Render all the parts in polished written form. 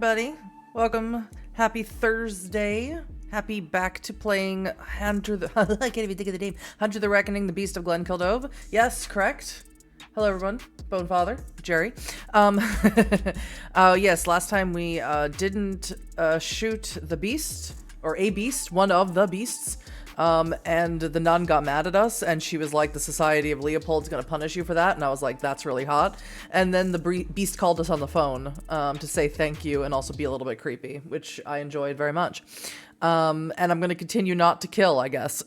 everybody. Welcome. Happy Thursday. Happy back to playing Hunter the... I can't even think of the name. Hunter the Reckoning, the Beast of Glenkildove. Yes, correct. Hello, everyone. Bonefather, Jerry. Yes, last time we didn't shoot the beast, or a beast, one of the beasts. And the nun got mad at us, and she was like, the Society of Leopold's gonna punish you for that, and I was like, that's really hot. And then the beast called us on the phone, to say thank you and also be a little bit creepy, which I enjoyed very much. And I'm gonna continue not to kill, I guess.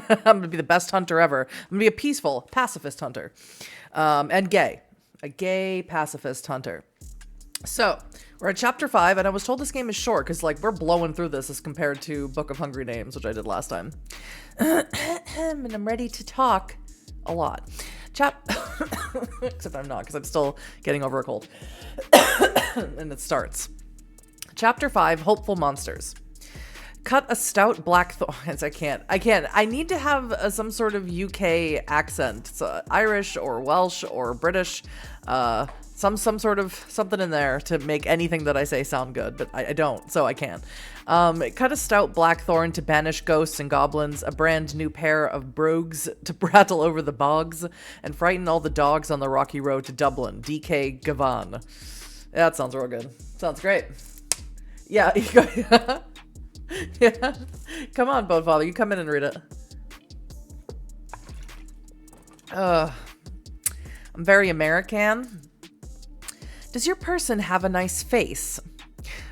I'm gonna be the best hunter ever. I'm gonna be a peaceful, pacifist hunter. And gay. A gay pacifist hunter. So, we're at chapter 5, and I was told this game is short, because, like, we're blowing through this as compared to Book of Hungry Names, which I did last time. And I'm ready to talk a lot. Except I'm not, because I'm still getting over a cold. And it starts. Chapter 5, Hopeful Monsters. Cut a stout black I can't. I need to have some sort of UK accent. So Irish or Welsh or British. Some sort of something in there to make anything that I say sound good, but I don't, so I can't. Cut a stout blackthorn to banish ghosts and goblins, a brand new pair of brogues to prattle over the bogs, and frighten all the dogs on the rocky road to Dublin. D.K. Gavan. That sounds real good. Sounds great. Yeah, yeah. Come on, Bonefather, you come in and read it. I'm very American. Does your person have a nice face?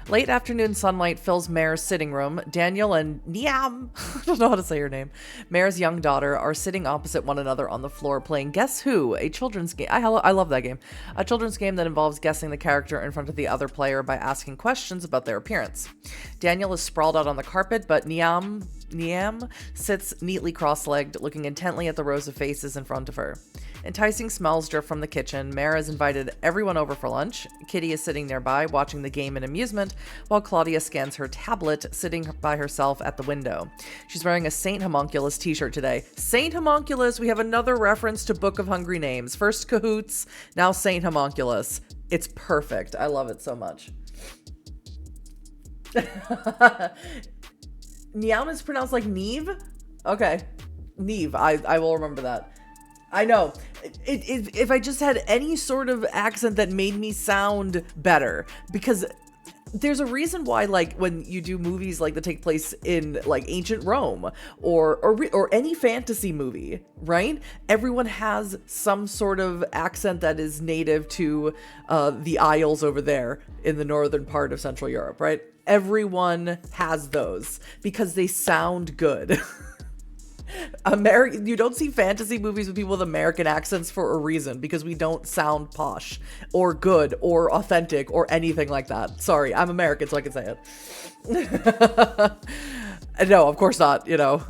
Late afternoon sunlight fills Mare's sitting room. Daniel and Niam, I don't know how to say her name, Mare's young daughter, are sitting opposite one another on the floor playing Guess Who, a children's game. I love that game. A children's game that involves guessing the character in front of the other player by asking questions about their appearance. Daniel is sprawled out on the carpet, but Niam sits neatly cross-legged, looking intently at the rows of faces in front of her. Enticing smells drift from the kitchen. Mare has invited everyone over for lunch. Kitty is sitting nearby, watching the game in amusement, while Claudia scans her tablet, sitting by herself at the window. She's wearing a Saint Homunculus t-shirt today. Saint Homunculus! We have another reference to Book of Hungry Names. First Cahoots, now Saint Homunculus. It's perfect. I love it so much. Niam is pronounced like Neve? Okay. Neve. I will remember that. I know. If I just had any sort of accent that made me sound better, because there's a reason why, like, when you do movies like that take place in like ancient Rome or any fantasy movie, right? Everyone has some sort of accent that is native to the Isles over there in the northern part of Central Europe, right? Everyone has those because they sound good. You don't see fantasy movies with people with American accents for a reason, because we don't sound posh or good or authentic or anything like that. Sorry, I'm American, so I can say it. No, of course not, you know.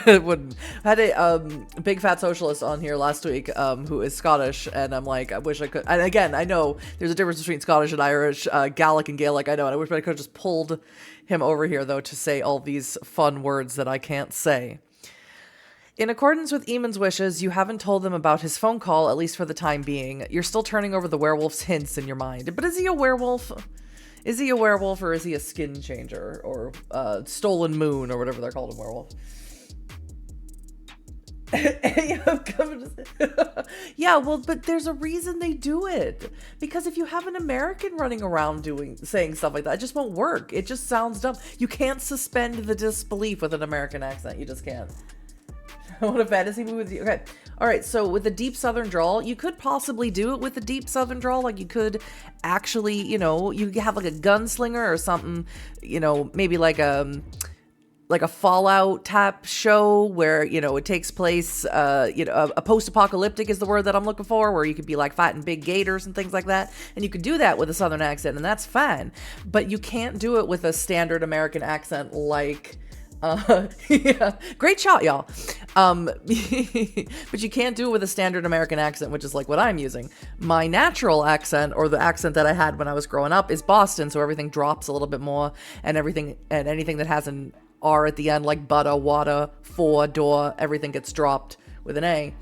It wouldn't. I had a big fat socialist on here last week who is Scottish, and I'm like, I wish I could. And again, I know there's a difference between Scottish and Irish, Gaelic and Gaelic, I know, and I wish I could have just pulled him over here, though, to say all these fun words that I can't say. In accordance with Eamon's wishes, you haven't told them about his phone call, at least for the time being. You're still turning over the werewolf's hints in your mind. But is he a werewolf? Is he a werewolf, or is he a skin changer? Or stolen moon, or whatever they're called in werewolf? Yeah, well, but there's a reason they do it. Because if you have an American running around saying stuff like that, it just won't work. It just sounds dumb. You can't suspend the disbelief with an American accent. You just can't. What a fantasy movie with you. Okay. All right. So with a deep Southern drawl, you could possibly do it with a deep Southern drawl. Like you could actually, you know, you have like a gunslinger or something, you know, maybe like a Fallout type show where, you know, it takes place, you know, a post-apocalyptic is the word that I'm looking for, where you could be like fighting big gators and things like that. And you could do that with a Southern accent, and that's fine. But you can't do it with a standard American accent like... yeah, great shot, y'all. But you can't do it with a standard American accent, which is like what I'm using. My natural accent, or the accent that I had when I was growing up, is Boston, so everything drops a little bit more, and anything that has an R at the end, like butter, water, for, door, everything gets dropped with an A.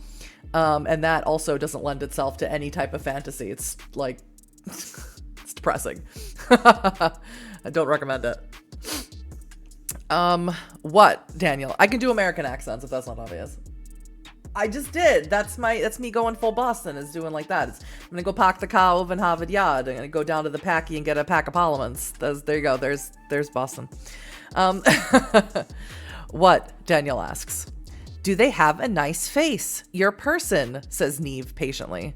And that also doesn't lend itself to any type of fantasy. It's like, it's depressing. I don't recommend it. What, Daniel? I can do American accents if that's not obvious. I just did. That's me going full Boston, is doing like that. I'm gonna go park the car over in Harvard Yard. I'm gonna go down to the Packy and get a pack of parliaments. There you go. There's Boston. What? Daniel asks. Do they have a nice face? Your person, says Neve patiently.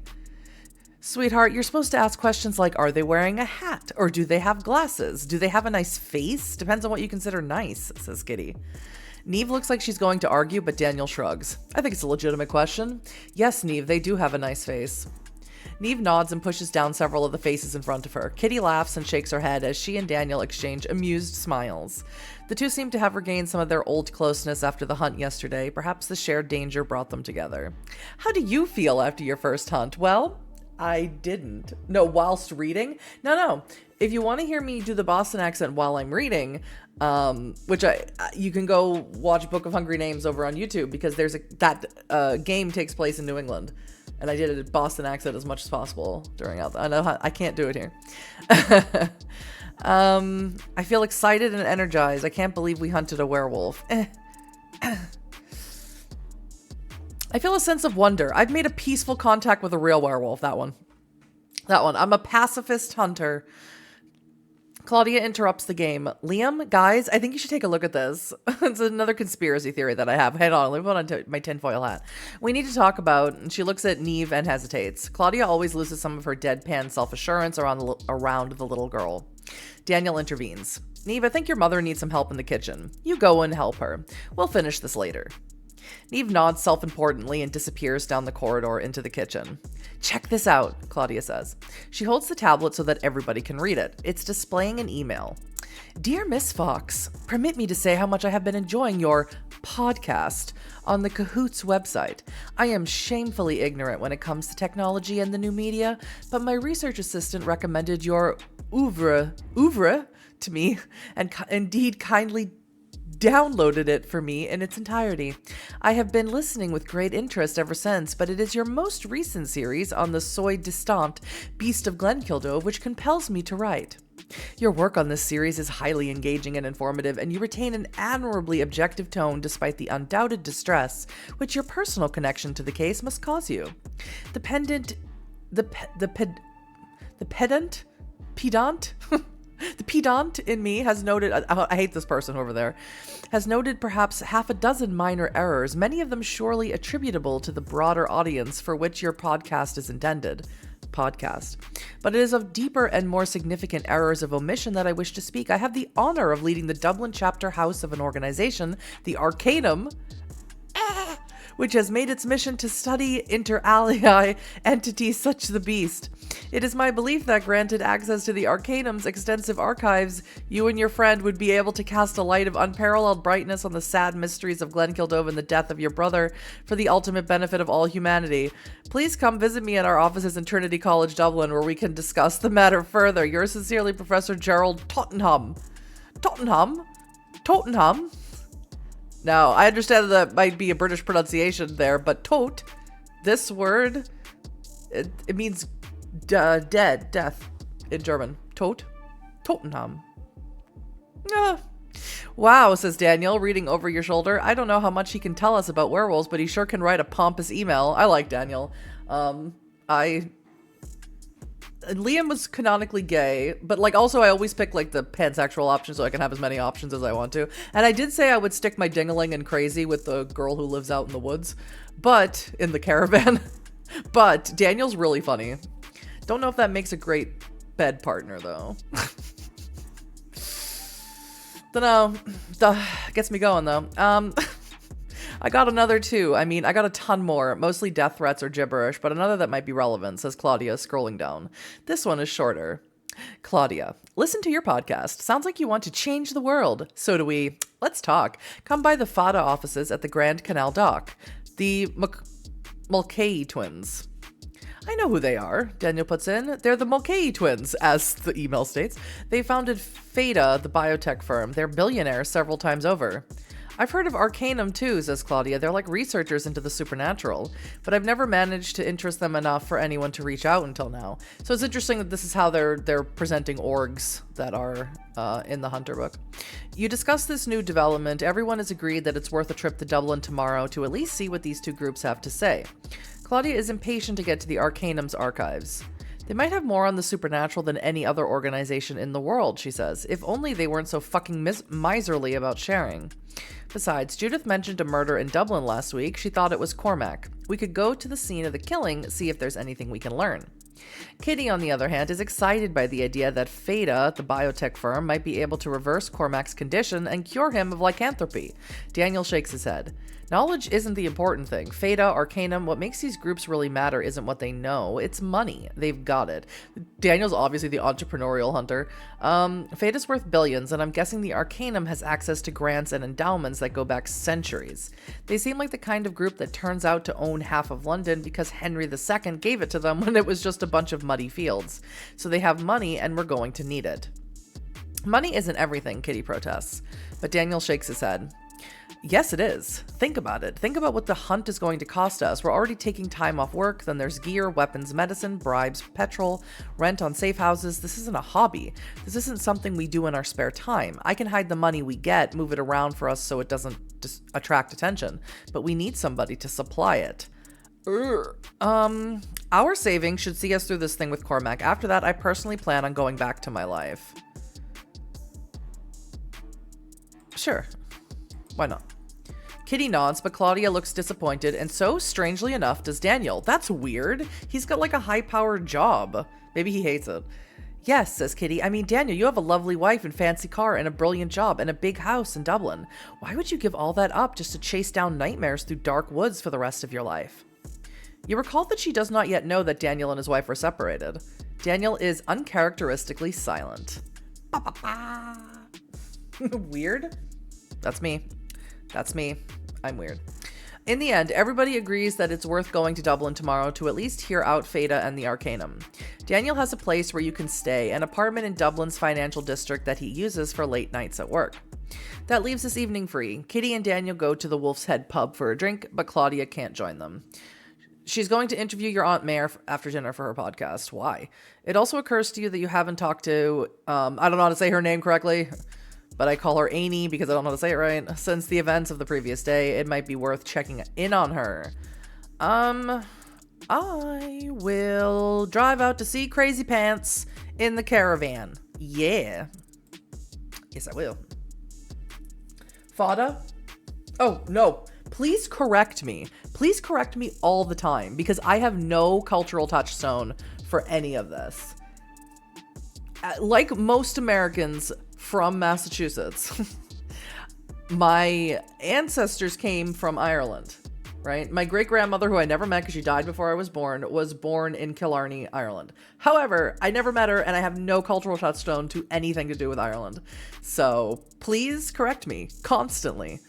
Sweetheart, you're supposed to ask questions like, are they wearing a hat? Or do they have glasses? Do they have a nice face? Depends on what you consider nice, says Kitty. Neve looks like she's going to argue, but Daniel shrugs. I think it's a legitimate question. Yes, Neve, they do have a nice face. Neve nods and pushes down several of the faces in front of her. Kitty laughs and shakes her head as she and Daniel exchange amused smiles. The two seem to have regained some of their old closeness after the hunt yesterday. Perhaps the shared danger brought them together. How do you feel after your first hunt? Well, I didn't. No, whilst reading? No. If you want to hear me do the Boston accent while I'm reading, which you can go watch Book of Hungry Names over on YouTube, because that game takes place in New England. And I did a Boston accent as much as possible during out. I know I can't do it here. I feel excited and energized. I can't believe we hunted a werewolf. I feel a sense of wonder. I've made a peaceful contact with a real werewolf. That one. I'm a pacifist hunter. Claudia interrupts the game. Liam, guys, I think you should take a look at this. It's another conspiracy theory that I have. Hang on, let me put on my tinfoil hat. We need to talk about, and she looks at Neve and hesitates. Claudia always loses some of her deadpan self-assurance around the little girl. Daniel intervenes. Neve, I think your mother needs some help in the kitchen. You go and help her. We'll finish this later. Neve nods self-importantly and disappears down the corridor into the kitchen. Check this out, Claudia says. She holds the tablet so that everybody can read it. It's displaying an email. Dear Miss Fox, permit me to say how much I have been enjoying your podcast on the Cahoots website. I am shamefully ignorant when it comes to technology and the new media, but my research assistant recommended your oeuvre to me and indeed kindly downloaded it for me in its entirety. I have been listening with great interest ever since, but it is your most recent series on the soi distant Beast of Glenkildove which compels me to write. Your work on this series is highly engaging and informative, and you retain an admirably objective tone despite the undoubted distress which your personal connection to the case must cause you. The pedant in me has noted, I hate this person over there, has noted perhaps half a dozen minor errors, many of them surely attributable to the broader audience for which your podcast is intended. But it is of deeper and more significant errors of omission that I wish to speak. I have the honor of leading the Dublin chapter house of an organization, the Arcanum, which has made its mission to study inter alia entities such as the beast. It is my belief that granted access to the Arcanum's extensive archives, you and your friend would be able to cast a light of unparalleled brightness on the sad mysteries of Glenkildove and the death of your brother for the ultimate benefit of all humanity. Please come visit me at our offices in Trinity College, Dublin, where we can discuss the matter further. Yours sincerely, Professor Gerald Tottenham. Tottenham? Now, I understand that might be a British pronunciation there, but tot, this word, it means death in German. Tottenham. Wow, says Daniel, reading over your shoulder. I don't know how much he can tell us about werewolves, but he sure can write a pompous email. I like Daniel. Liam was canonically gay, but like also I always pick like the pansexual option so I can have as many options as I want to. And I did say I would stick my ding-a-ling and crazy with the girl who lives out in the woods, but in the caravan. But Daniel's really funny. Don't know if that makes a great bed partner though. Dunno. Gets me going though. I got another too. I mean, I got a ton more, mostly death threats or gibberish, but another that might be relevant, says Claudia, scrolling down. This one is shorter. Claudia, listen to your podcast. Sounds like you want to change the world. So do we. Let's talk. Come by the FADA offices at the Grand Canal Dock. The Mulcahy twins. I know who they are, Daniel puts in. They're the Mulcahy twins, as the email states. They founded FADA, the biotech firm. They're billionaires several times over. I've heard of Arcanum too, says Claudia. They're like researchers into the supernatural, but I've never managed to interest them enough for anyone to reach out until now. So it's interesting that this is how they're presenting orgs that are in the Hunter book. You discuss this new development. Everyone has agreed that it's worth a trip to Dublin tomorrow to at least see what these two groups have to say. Claudia is impatient to get to the Arcanum's archives. They might have more on the supernatural than any other organization in the world, she says. If only they weren't so fucking miserly about sharing. Besides, Judith mentioned a murder in Dublin last week. She thought it was Cormac. We could go to the scene of the killing, see if there's anything we can learn. Kitty, on the other hand, is excited by the idea that Feda, the biotech firm, might be able to reverse Cormac's condition and cure him of lycanthropy. Daniel shakes his head. Knowledge isn't the important thing. Feda, Arcanum, what makes these groups really matter isn't what they know, it's money. They've got it. Daniel's obviously the entrepreneurial hunter. Feda's worth billions, and I'm guessing the Arcanum has access to grants and endowments that go back centuries. They seem like the kind of group that turns out to own half of London because Henry II gave it to them when it was just a bunch of muddy fields. So they have money, and we're going to need it. Money isn't everything, Kitty protests. But Daniel shakes his head. Yes, it is. Think about it. Think about what the hunt is going to cost us. We're already taking time off work. Then there's gear, weapons, medicine, bribes, petrol, rent on safe houses. This isn't a hobby. This isn't something we do in our spare time. I can hide the money we get, move it around for us so it doesn't just attract attention. But we need somebody to supply it. Our savings should see us through this thing with Cormac. After that, I personally plan on going back to my life. Sure. Why not? Kitty nods, but Claudia looks disappointed, and so, strangely enough, does Daniel. That's weird. He's got like a high-powered job. Maybe he hates it. Yes, says Kitty. I mean, Daniel, you have a lovely wife and fancy car and a brilliant job and a big house in Dublin. Why would you give all that up just to chase down nightmares through dark woods for the rest of your life? You recall that she does not yet know that Daniel and his wife are separated. Daniel is uncharacteristically silent. Weird? That's me. That's me. I'm weird. In the end, everybody agrees that it's worth going to Dublin tomorrow to at least hear out Feda and the Arcanum. Daniel has a place where you can stay, an apartment in Dublin's financial district that he uses for late nights at work. That leaves this evening free. Kitty and Daniel go to the Wolf's Head pub for a drink, but Claudia can't join them. She's going to interview your Aunt Mare after dinner for her podcast. Why? It also occurs to you that you haven't talked to, I don't know how to say her name correctly, but I call her Amy because I don't know how to say it right. Since the events of the previous day, it might be worth checking in on her. I will drive out to see Crazy Pants in the caravan. Yeah. Yes, I will. Fada? Oh, no. Please correct me. Please correct me all the time because I have no cultural touchstone for any of this. Like most Americans from Massachusetts, my ancestors came from Ireland, right? My great-grandmother, who I never met because she died before I was born in Killarney, Ireland. However, I never met her and I have no cultural touchstone to anything to do with Ireland. So please correct me constantly.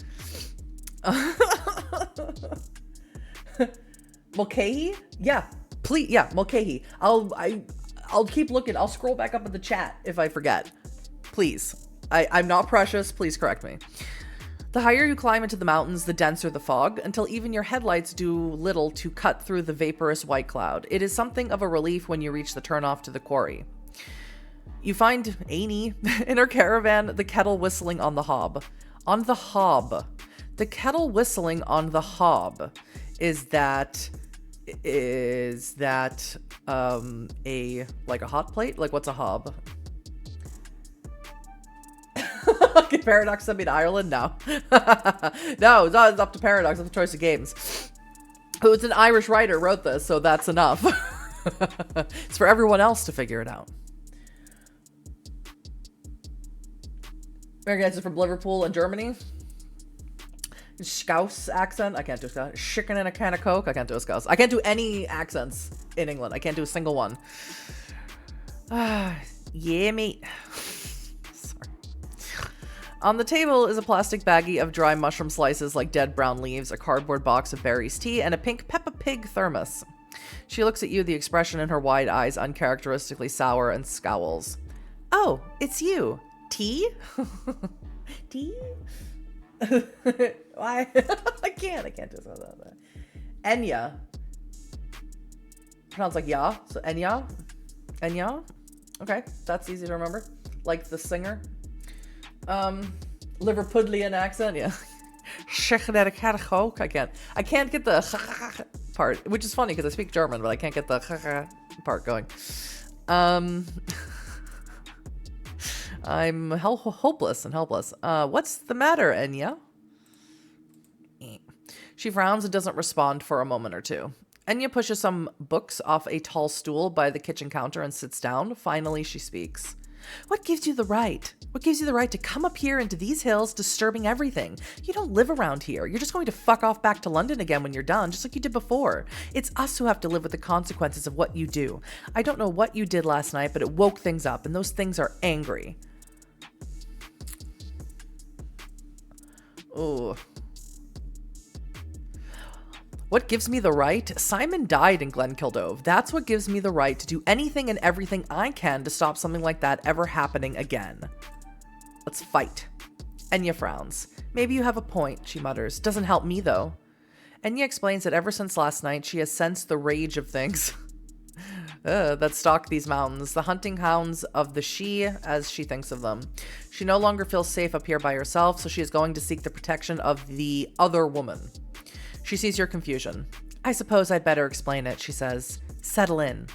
Mulcahy? Yeah, please. Yeah, Mulcahy. I'll keep looking. I'll scroll back up in the chat if I forget. Please. I'm not precious. Please correct me. The higher you climb into the mountains, the denser the fog, until even your headlights do little to cut through the vaporous white cloud. It is something of a relief when you reach the turnoff to the quarry. You find Amy in her caravan, the kettle whistling on the hob. On the hob. The kettle whistling on the hob. Is that a hot plate? Like, what's a hob? Okay, Paradox sent me to Ireland? No. No, it's up to Paradox. It's the choice of games. Who is an Irish writer wrote this, so that's enough. It's for everyone else to figure it out. American accent from Liverpool and Germany. Scouse accent. I can't do Scouse. Chicken and a can of Coke. I can't do a Scouse. I can't do any accents in England. I can't do a single one. Yeah, mate. Sorry. On the table is a plastic baggie of dry mushroom slices like dead brown leaves, a cardboard box of Barry's tea, and a pink Peppa Pig thermos. She looks at you, the expression in her wide eyes uncharacteristically sour, and scowls. Oh, it's you. Tea? Tea? Why? I can't do that. Enya. Pronounced like ya. So Enya. Enya. Okay, that's easy to remember. Like the singer. Liverpudlian accent, yeah. I can't get the part, which is funny because I speak German, but I can't get the part going. I'm hopeless and helpless. What's the matter, Enya? She frowns and doesn't respond for a moment or two. Enya pushes some books off a tall stool by the kitchen counter and sits down. Finally, she speaks. What gives you the right? What gives you the right to come up here into these hills, disturbing everything? You don't live around here. You're just going to fuck off back to London again when you're done, just like you did before. It's us who have to live with the consequences of what you do. I don't know what you did last night, but it woke things up, and those things are angry. Ooh. What gives me the right? Simon died in Glenkildove. That's what gives me the right to do anything and everything I can to stop something like that ever happening again. Let's fight. Enya frowns. Maybe you have a point, she mutters. Doesn't help me, though. Enya explains that ever since last night, she has sensed the rage of things that stalk these mountains, the hunting hounds of the Sidhe, as she thinks of them. She no longer feels safe up here by herself, so she is going to seek the protection of the other woman. She sees your confusion. I suppose I'd better explain it, she says. Settle in.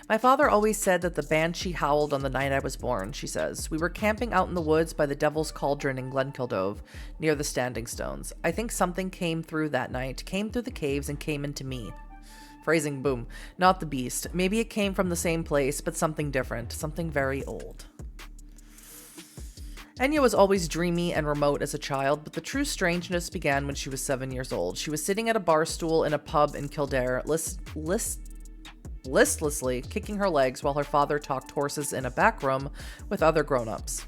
My father always said that the banshee howled on the night I was born, she says. We were camping out in the woods by the Devil's Cauldron in Glenkildove, near the Standing Stones. I think something came through that night, came through the caves and came into me. Phrasing, boom. Not the beast. Maybe it came from the same place, but something different. Something very old. Enya was always dreamy and remote as a child, but the true strangeness began when she was 7 years old. She was sitting at a bar stool in a pub in Kildare, listlessly kicking her legs while her father talked horses in a back room with other grown-ups.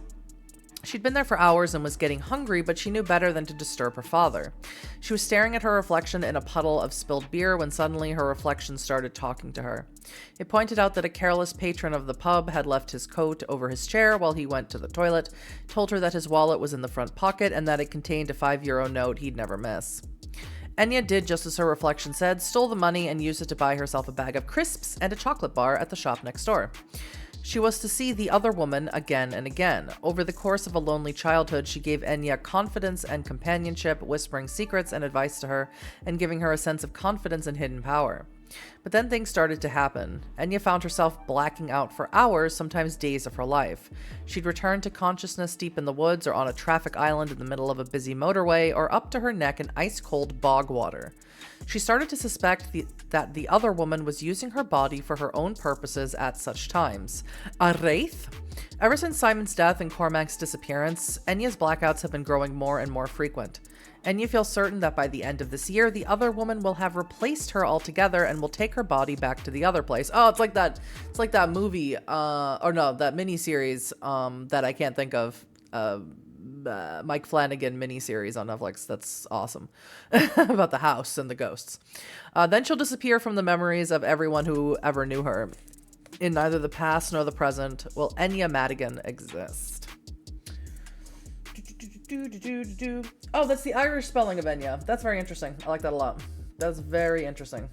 She'd been there for hours and was getting hungry, but she knew better than to disturb her father. She was staring at her reflection in a puddle of spilled beer when suddenly her reflection started talking to her. It pointed out that a careless patron of the pub had left his coat over his chair while he went to the toilet, told her that his wallet was in the front pocket and that it contained a €5 note he'd never miss. Enya did just as her reflection said, stole the money and used it to buy herself a bag of crisps and a chocolate bar at the shop next door. She was to see the other woman again and again. Over the course of a lonely childhood, she gave Enya confidence and companionship, whispering secrets and advice to her, and giving her a sense of confidence and hidden power. But then things started to happen. Enya found herself blacking out for hours, sometimes days of her life. She'd return to consciousness deep in the woods or on a traffic island in the middle of a busy motorway or up to her neck in ice-cold bog water. She started to suspect that the other woman was using her body for her own purposes at such times. A wraith? Ever since Simon's death and Cormac's disappearance, Enya's blackouts have been growing more and more frequent. Enya feels certain that by the end of this year, the other woman will have replaced her altogether and will take her body back to the other place. Oh, it's like that movie, or no, that miniseries, that I can't think of, Mike Flanagan miniseries on Netflix. That's awesome. About the house and the ghosts. Then she'll disappear from the memories of everyone who ever knew her. In neither the past nor the present will Enya Madigan exist. Oh, that's the Irish spelling of Enya. That's very interesting. I like that a lot. That's very interesting.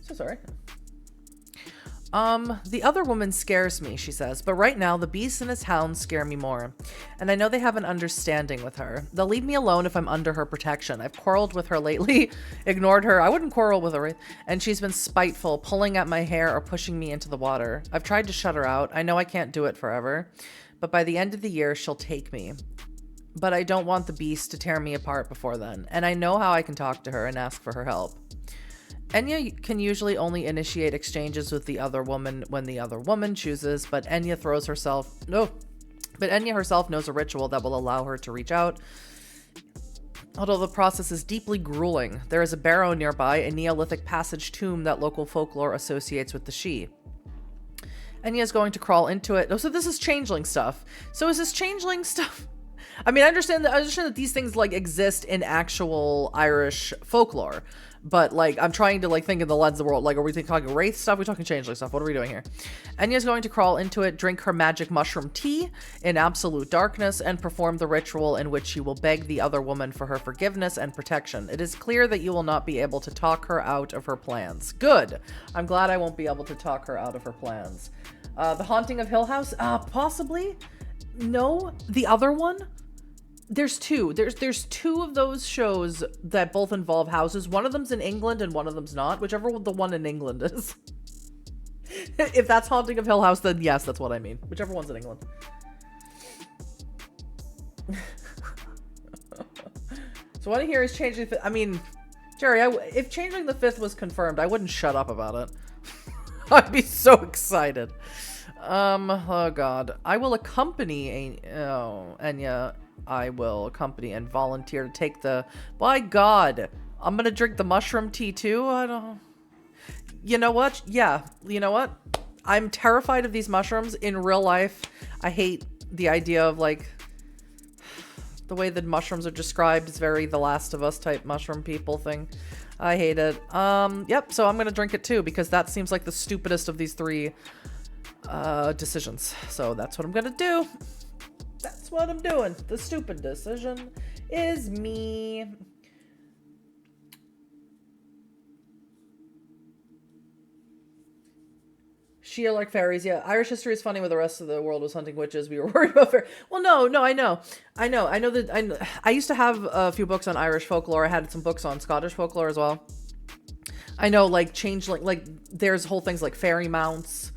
So sorry. The other woman scares me, she says, but right now the beast and his hounds scare me more. And I know they have an understanding with her. They'll leave me alone if I'm under her protection. I've quarreled with her lately, ignored her. I wouldn't quarrel with her. And she's been spiteful, pulling at my hair or pushing me into the water. I've tried to shut her out. I know I can't do it forever, but by the end of the year, she'll take me. But I don't want the beast to tear me apart before then. And I know how I can talk to her and ask for her help. Enya can usually only initiate exchanges with the other woman when the other woman chooses, but Enya herself knows a ritual that will allow her to reach out. Although the process is deeply grueling, there is a barrow nearby, a Neolithic passage tomb that local folklore associates with the Sidhe. Enya is going to crawl into it. Oh, so this is changeling stuff. So is this changeling stuff? I mean, I understand that these things like exist in actual Irish folklore, but like I'm trying to like think in the lens of the world. Like, are we talking wraith stuff? Are we talking changeling stuff? What are we doing here? Enya's going to crawl into it, drink her magic mushroom tea in absolute darkness, and perform the ritual in which she will beg the other woman for her forgiveness and protection. It is clear that you will not be able to talk her out of her plans. Good. I'm glad I won't be able to talk her out of her plans. The Haunting of Hill House? Possibly. No, the other one? There's two. There's two of those shows that both involve houses. One of them's in England and one of them's not. Whichever the one in England is. If that's Haunting of Hill House, then yes, that's what I mean. Whichever one's in England. So what I hear is Changeling the Fifth. I mean, Jerry, if Changeling the Fifth was confirmed, I wouldn't shut up about it. I'd be so excited. Oh god. I will accompany Enya. I will accompany and volunteer to take the... By god. I'm gonna drink the mushroom tea too? I don't... You know what? Yeah. You know what? I'm terrified of these mushrooms in real life. I hate the idea of like... The way that mushrooms are described is very The Last of Us type mushroom people thing. I hate it. Yep, so I'm gonna drink it too because that seems like the stupidest of these three decisions. So that's what I'm gonna do. That's what I'm doing. The stupid decision is me. Shia like fairies. Yeah, Irish history is funny where the rest of the world was hunting witches. We were worried about fairies. Well, no, I know that I used to have a few books on Irish folklore. I had some books on Scottish folklore as well. I know, like, changeling, like, there's whole things like fairy mounts,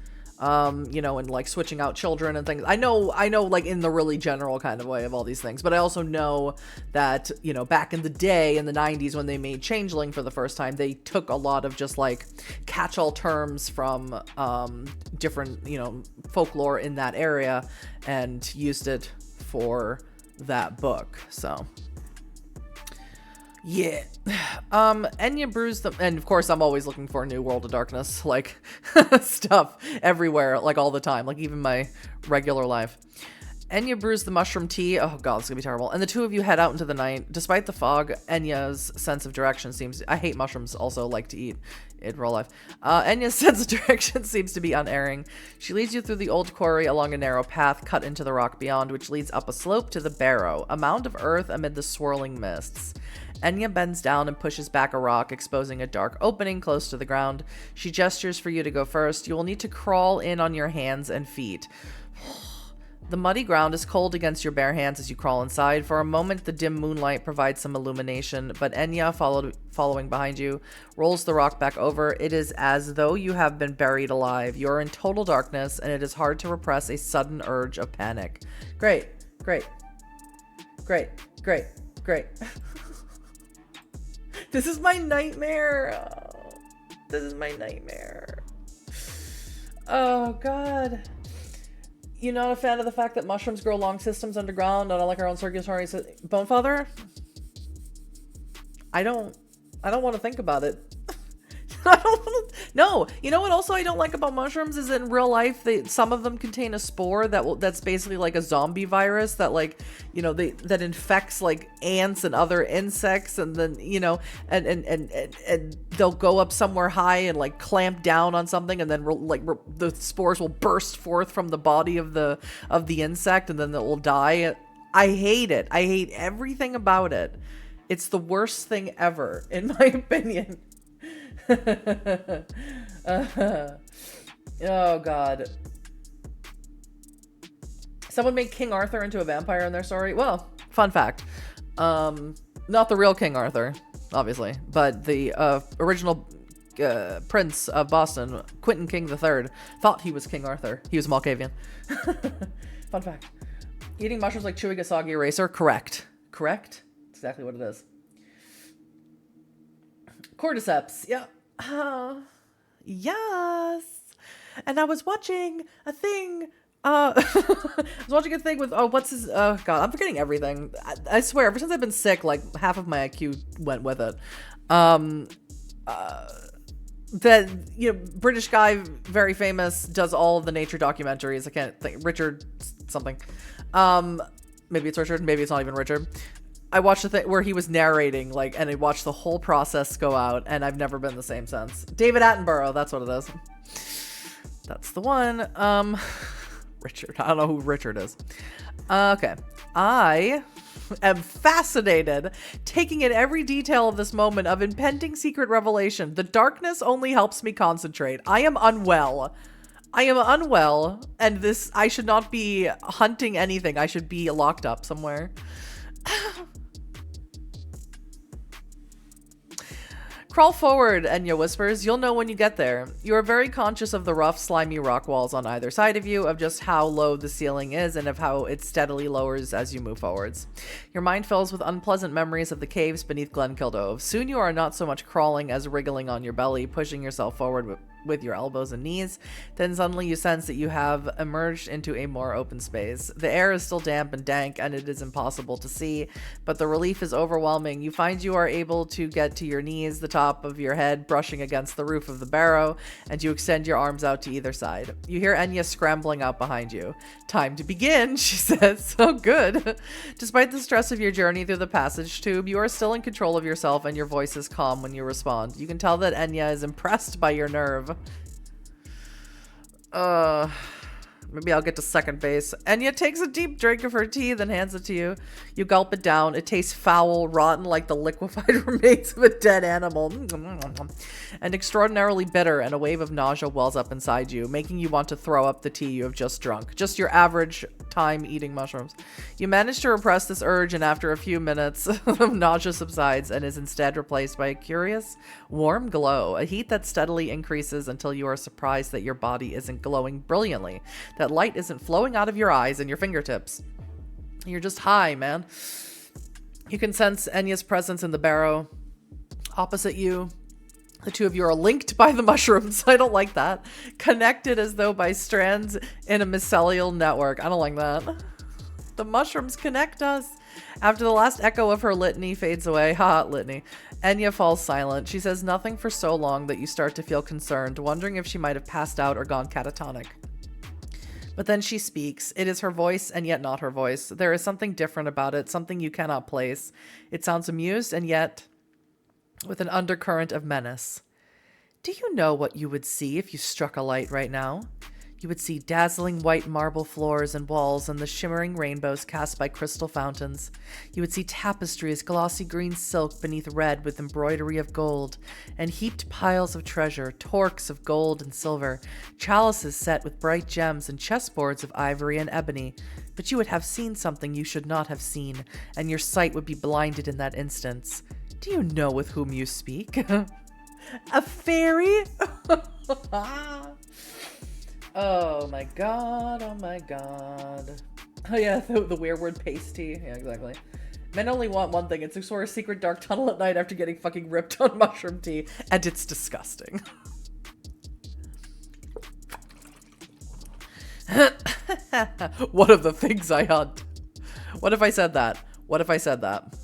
you know, and like switching out children and things. I know, like in the really general kind of way of all these things, but I also know that, you know, back in the day in the 90s when they made changeling for the first time, they took a lot of just like catch-all terms from different, you know, folklore in that area and used it for that book. So yeah. Enya brews the... And of course, I'm always looking for new World of Darkness, like, stuff everywhere, like, all the time. Like, even my regular life. Enya brews the mushroom tea. Oh, God, it's gonna be terrible. And the two of you head out into the night. Despite the fog, Enya's sense of direction seems... I hate mushrooms, also like to eat in real life. Enya's sense of direction seems to be unerring. She leads you through the old quarry along a narrow path cut into the rock beyond, which leads up a slope to the barrow, a mound of earth amid the swirling mists. Enya bends down and pushes back a rock, exposing a dark opening close to the ground. She gestures for you to go first. You will need to crawl in on your hands and feet. The muddy ground is cold against your bare hands as you crawl inside. For a moment, the dim moonlight provides some illumination, but Enya, following behind you, rolls the rock back over. It is as though you have been buried alive. You're in total darkness, and it is hard to repress a sudden urge of panic. Great. This is my nightmare. Oh, this is my nightmare. Oh, God. You're not a fan of the fact that mushrooms grow long systems underground, not like our own circulatory system? Bonefather? I don't want to think about it. I don't want to... No, you know what also I don't like about mushrooms is in real life, some of them contain a spore that's basically like a zombie virus that, like, you know, that infects like ants and other insects, and then, you know, and they'll go up somewhere high and like clamp down on something, and then the spores will burst forth from the body of the insect, and then it will die. I hate it. I hate everything about it. It's the worst thing ever, in my opinion. Oh, God. Someone made King Arthur into a vampire in their story. Well, fun fact. Not the real King Arthur, obviously, but the original Prince of Boston, Quentin King III, thought he was King Arthur. He was Malkavian. Fun fact. Eating mushrooms like chewing a soggy eraser? Correct. Correct? That's exactly what it is. Cordyceps. Yeah. Yes. And I was watching a thing. I was watching a thing with, what's his, God, I'm forgetting everything. I swear, ever since I've been sick, like, half of my IQ went with it. That, you know, British guy, very famous, does all of the nature documentaries. I can't think, Richard something. maybe it's Richard, maybe it's not even Richard. I watched the thing where he was narrating, like, and I watched the whole process go out, and I've never been the same since. David Attenborough, that's what it is. That's the one. Richard. I don't know who Richard is. Okay. I am fascinated, taking in every detail of this moment of impending secret revelation. The darkness only helps me concentrate. I am unwell. And I should not be hunting anything. I should be locked up somewhere. Crawl forward, Enya whispers. You'll know when you get there. You are very conscious of the rough, slimy rock walls on either side of you, of just how low the ceiling is, and of how it steadily lowers as you move forwards. Your mind fills with unpleasant memories of the caves beneath Glenkildove. Soon you are not so much crawling as wriggling on your belly, pushing yourself forward with your elbows and knees. Then suddenly you sense that you have emerged into a more open space. The air is still damp and dank, and it is impossible to see, but the relief is overwhelming. You find you are able to get to your knees, the top of your head brushing against the roof of the barrow, and you extend your arms out to either side. You hear Enya scrambling out behind you. Time to begin, she says. So good. Despite the stress of your journey through the passage tube, you are still in control of yourself, and your voice is calm when you respond. You can tell that Enya is impressed by your nerve. Maybe I'll get to second base. Enya takes a deep drink of her tea, then hands it to you. You gulp it down. It tastes foul, rotten, like the liquefied remains of a dead animal. And extraordinarily bitter, and a wave of nausea wells up inside you, making you want to throw up the tea you have just drunk. Just your average time eating mushrooms. You manage to repress this urge, and after a few minutes, nausea subsides and is instead replaced by a curious, warm glow, a heat that steadily increases until you are surprised that your body isn't glowing brilliantly, that light isn't flowing out of your eyes and your fingertips. You're just high, man. You can sense Enya's presence in the barrow opposite you. The two of you are linked by the mushrooms. I don't like that. Connected as though by strands in a mycelial network. I don't like that. The mushrooms connect us. After the last echo of her litany fades away, litany, Enya falls silent. She says nothing for so long that you start to feel concerned, wondering if she might have passed out or gone catatonic. But then she speaks. It is her voice, and yet not her voice. There is something different about it, something you cannot place. It sounds amused, and yet with an undercurrent of menace. Do you know what you would see if you struck a light right now? You would see dazzling white marble floors and walls and the shimmering rainbows cast by crystal fountains. You would see tapestries, glossy green silk beneath red with embroidery of gold, and heaped piles of treasure, torques of gold and silver, chalices set with bright gems, and chessboards of ivory and ebony. But you would have seen something you should not have seen, and your sight would be blinded in that instance. Do you know with whom you speak? A fairy? Oh my god, oh my god. Oh yeah, the weird pasty. Yeah, exactly. Men only want one thing. It's to explore a secret dark tunnel at night after getting fucking ripped on mushroom tea. And it's disgusting. One of the things I hunt. What if I said that? What if I said that?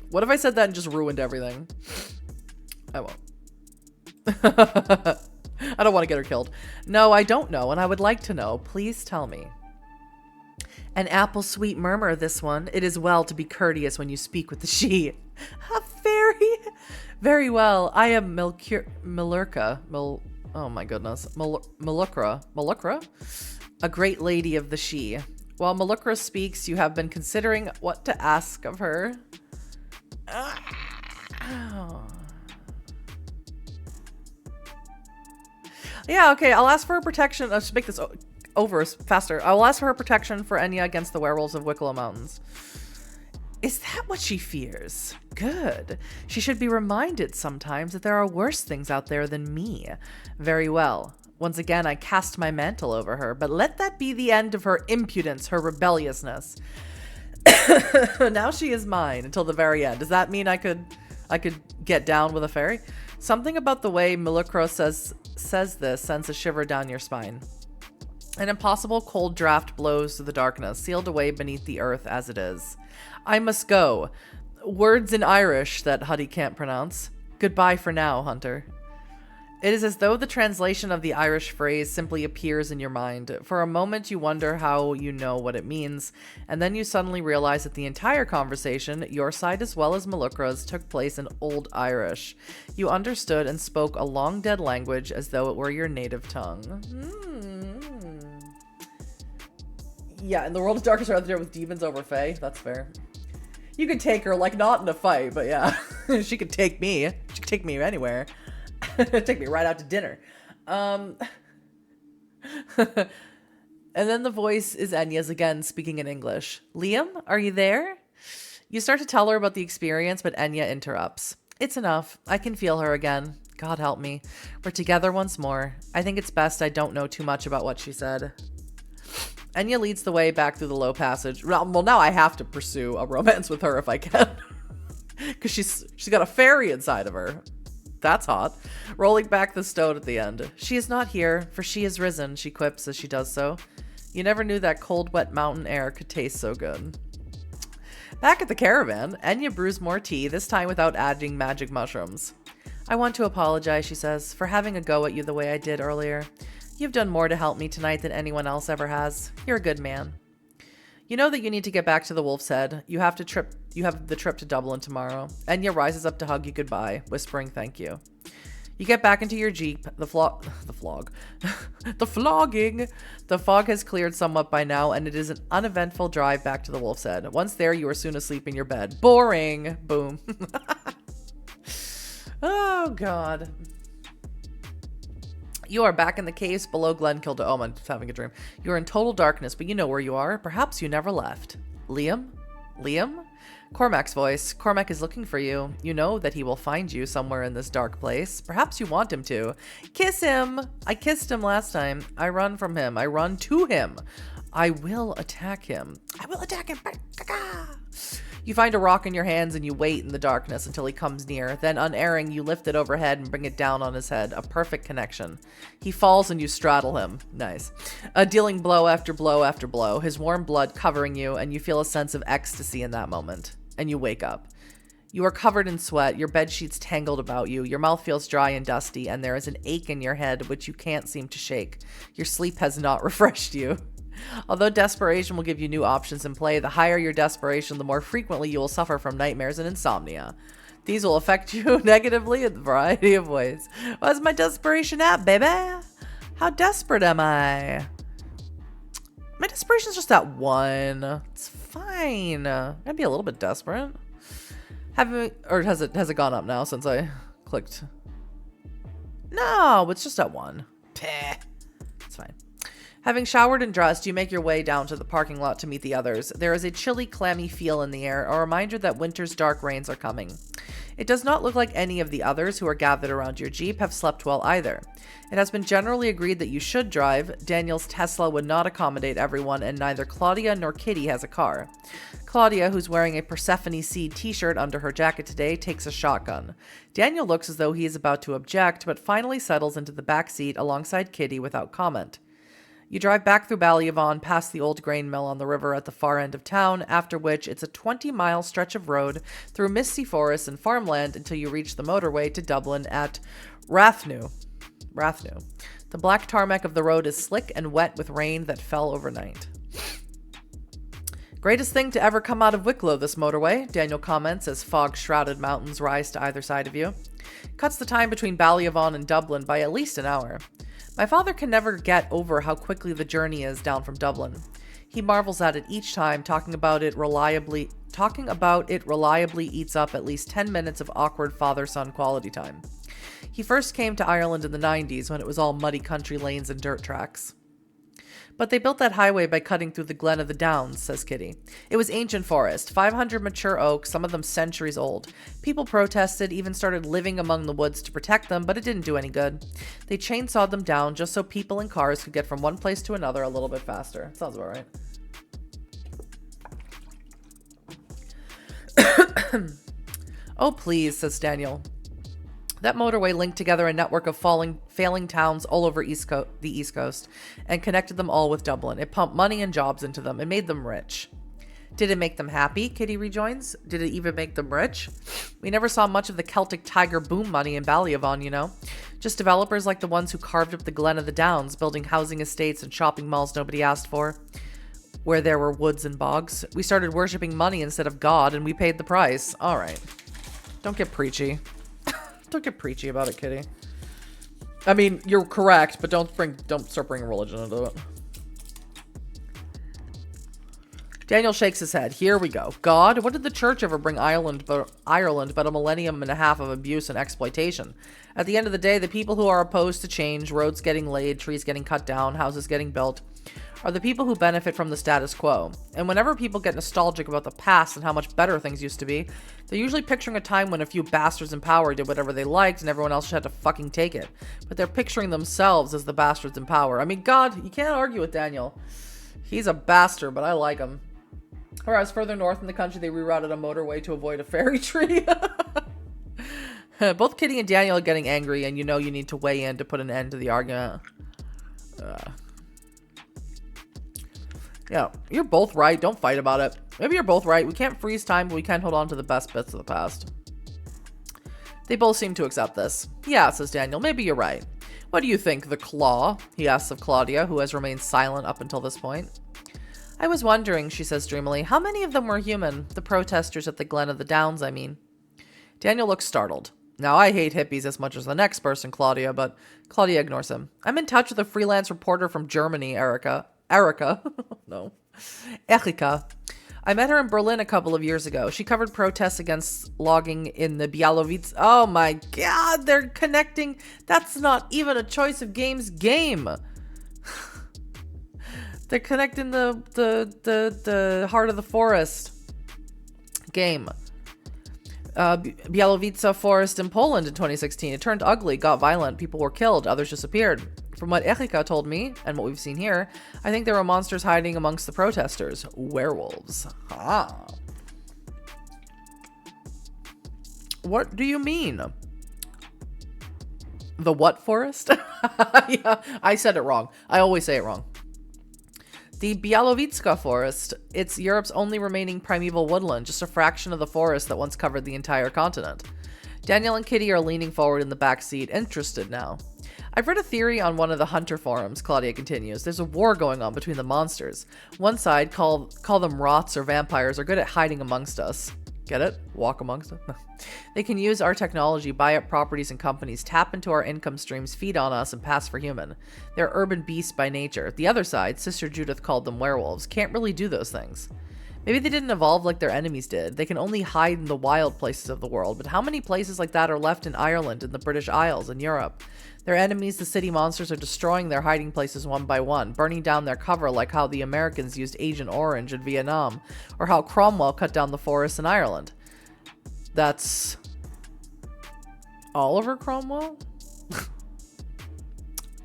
What if I said that and just ruined everything? I won't. I don't want to get her killed. No, I don't know, and I would like to know. Please tell me. An apple sweet murmur, this one. It is well to be courteous when you speak with the she. A fairy? Very well. I am Milurka. Oh my goodness. Milukra? A great lady of the she. While Milukra speaks, you have been considering what to ask of her. Yeah, okay, I'll ask for her protection. Let's make this over faster. I will ask for her protection for Enya against the werewolves of Wicklow Mountains. Is that what she fears? Good. She should be reminded sometimes that there are worse things out there than me. Very well. Once again, I cast my mantle over her, but let that be the end of her impudence, her rebelliousness. Now she is mine until the very end. Does that mean I could get down with a fairy? Something about the way Milukro says this sends a shiver down your spine. An impossible cold draft blows through the darkness, sealed away beneath the earth as it is. I must go. Words in Irish that Huddy can't pronounce. Goodbye for now, Hunter. It is as though the translation of the Irish phrase simply appears in your mind. For a moment, you wonder how you know what it means, and then you suddenly realize that the entire conversation, your side as well as Malukra's, took place in Old Irish. You understood and spoke a long-dead language as though it were your native tongue. Yeah, in the world of Darkest Hour, there with demons over Fae. That's fair. You could take her, like, not in a fight, but yeah. She could take me. She could take me anywhere. Take me right out to dinner. And then the voice is Enya's again, speaking in English. Liam, are you there? You start to tell her about the experience, but Enya interrupts. It's enough. I can feel her again. God help me. We're together once more. I think it's best I don't know too much about what she said. Enya leads the way back through the low passage. Well, now I have to pursue a romance with her if I can. Because she's got a fairy inside of her. That's hot. Rolling back the stone at the end. She is not here, for she is risen, she quips as she does so. You never knew that cold, wet mountain air could taste so good. Back at the caravan, Enya brews more tea, this time without adding magic mushrooms. I want to apologize, she says, for having a go at you the way I did earlier. You've done more to help me tonight than anyone else ever has. You're a good man. You know that you need to get back to the Wolf's Head. You have the trip to Dublin tomorrow. Enya rises up to hug you goodbye, whispering thank you. You get back into your Jeep. The flogging. The fog has cleared somewhat by now, and it is an uneventful drive back to the Wolf's Head. Once there, you are soon asleep in your bed. Boring. Boom. Oh, God. You are back in the caves below Glenkildove. Oh, I'm having a dream. You are in total darkness, but you know where you are. Perhaps you never left. Liam? Liam? Cormac's voice. Cormac is looking for you. You know that he will find you somewhere in this dark place. Perhaps you want him to. Kiss him! I kissed him last time. I run from him. I run to him. I will attack him. I will attack him. You find a rock in your hands and you wait in the darkness until he comes near. Then, unerring, you lift it overhead and bring it down on his head. A perfect connection. He falls and you straddle him. Nice. Dealing blow after blow after blow. His warm blood covering you, and you feel a sense of ecstasy in that moment. And you wake up. You are covered in sweat, your bedsheets tangled about you, your mouth feels dry and dusty, and there is an ache in your head which you can't seem to shake. Your sleep has not refreshed you. Although desperation will give you new options in play, the higher your desperation, the more frequently you will suffer from nightmares and insomnia. These will affect you negatively in a variety of ways. Where's my desperation at, baby? How desperate am I? My desperation's just at 1. It's fine. I'd be a little bit desperate. Or has it gone up now since I clicked? No, it's just at 1. It's fine. Having showered and dressed, you make your way down to the parking lot to meet the others. There is a chilly, clammy feel in the air, a reminder that winter's dark rains are coming. It does not look like any of the others who are gathered around your Jeep have slept well either. It has been generally agreed that you should drive. Daniel's Tesla would not accommodate everyone, and neither Claudia nor Kitty has a car. Claudia, who's wearing a Persephone Seed t-shirt under her jacket today, takes a shotgun. Daniel looks as though he is about to object, but finally settles into the back seat alongside Kitty without comment. You drive back through Ballyavon, past the old grain mill on the river at the far end of town, after which it's a 20-mile stretch of road through misty forests and farmland until you reach the motorway to Dublin at Rathnew. The black tarmac of the road is slick and wet with rain that fell overnight. Greatest thing to ever come out of Wicklow, this motorway, Daniel comments as fog-shrouded mountains rise to either side of you. Cuts the time between Ballyavon and Dublin by at least an hour. My father can never get over how quickly the journey is down from Dublin. He marvels at it each time, talking about it reliably eats up at least 10 minutes of awkward father-son quality time. He first came to Ireland in the 90s when it was all muddy country lanes and dirt tracks. But they built that highway by cutting through the Glen of the Downs, says Kitty. It was ancient forest, 500 mature oaks, some of them centuries old. People protested, even started living among the woods to protect them, but it didn't do any good. They chainsawed them down just so people and cars could get from one place to another a little bit faster. Sounds about right. Oh, please, says Daniel. That motorway linked together a network of failing towns all over the East Coast and connected them all with Dublin. It pumped money and jobs into them. It made them rich. Did it make them happy? Kitty rejoins. Did it even make them rich? We never saw much of the Celtic tiger boom money in Ballyavon, you know? Just developers like the ones who carved up the Glen of the Downs, building housing estates and shopping malls nobody asked for, where there were woods and bogs. We started worshipping money instead of God, and we paid the price. All right. Don't get preachy. Don't get preachy about it, Kitty. I mean, you're correct, but don't start bringing religion into it. Daniel shakes his head. Here we go. God, what did the church ever bring Ireland but a millennium and a half of abuse and exploitation? At the end of the day, the people who are opposed to change, roads getting laid, trees getting cut down, houses getting built, are the people who benefit from the status quo. And whenever people get nostalgic about the past and how much better things used to be, they're usually picturing a time when a few bastards in power did whatever they liked and everyone else just had to fucking take it. But they're picturing themselves as the bastards in power. I mean, God, you can't argue with Daniel. He's a bastard, but I like him. Whereas further north in the country, they rerouted a motorway to avoid a fairy tree. Both Kitty and Daniel are getting angry, and you know you need to weigh in to put an end to the argument. Yeah, you're both right. Don't fight about it. Maybe you're both right. We can't freeze time, but we can hold on to the best bits of the past. They both seem to accept this. Yeah, says Daniel. Maybe you're right. What do you think, the Claw? He asks of Claudia, who has remained silent up until this point. I was wondering, she says dreamily, how many of them were human? The protesters at the Glen of the Downs, I mean. Daniel looks startled. Now, I hate hippies as much as the next person, Claudia, but Claudia ignores him. I'm in touch with a freelance reporter from Germany, Erika. No. Erika. I met her in Berlin a couple of years ago. She covered protests against logging in the Białowież. Oh my God, they're connecting. That's not even a choice of games game. They're connecting the Heart of the Forest game. Białowieża forest in Poland in 2016. It turned ugly, got violent, people were killed, others disappeared. From what Erika told me, and what we've seen here, I think there were monsters hiding amongst the protesters. Werewolves. Ah. What do you mean? The what forest? Yeah, I said it wrong. I always say it wrong. The Białowieża forest, it's Europe's only remaining primeval woodland, just a fraction of the forest that once covered the entire continent. Daniel and Kitty are leaning forward in the back seat, interested now. I've read a theory on one of the hunter forums, Claudia continues. There's a war going on between the monsters. One side, call them rots or vampires, are good at hiding amongst us. Get it? Walk amongst us? They can use our technology, buy up properties and companies, tap into our income streams, feed on us, and pass for human. They're urban beasts by nature. The other side, Sister Judith called them werewolves, can't really do those things. Maybe they didn't evolve like their enemies did. They can only hide in the wild places of the world, but how many places like that are left in Ireland, in the British Isles, in Europe? Their enemies, the city monsters, are destroying their hiding places one by one, burning down their cover like how the Americans used Agent Orange in Vietnam, or how Cromwell cut down the forests in Ireland. That's Oliver Cromwell?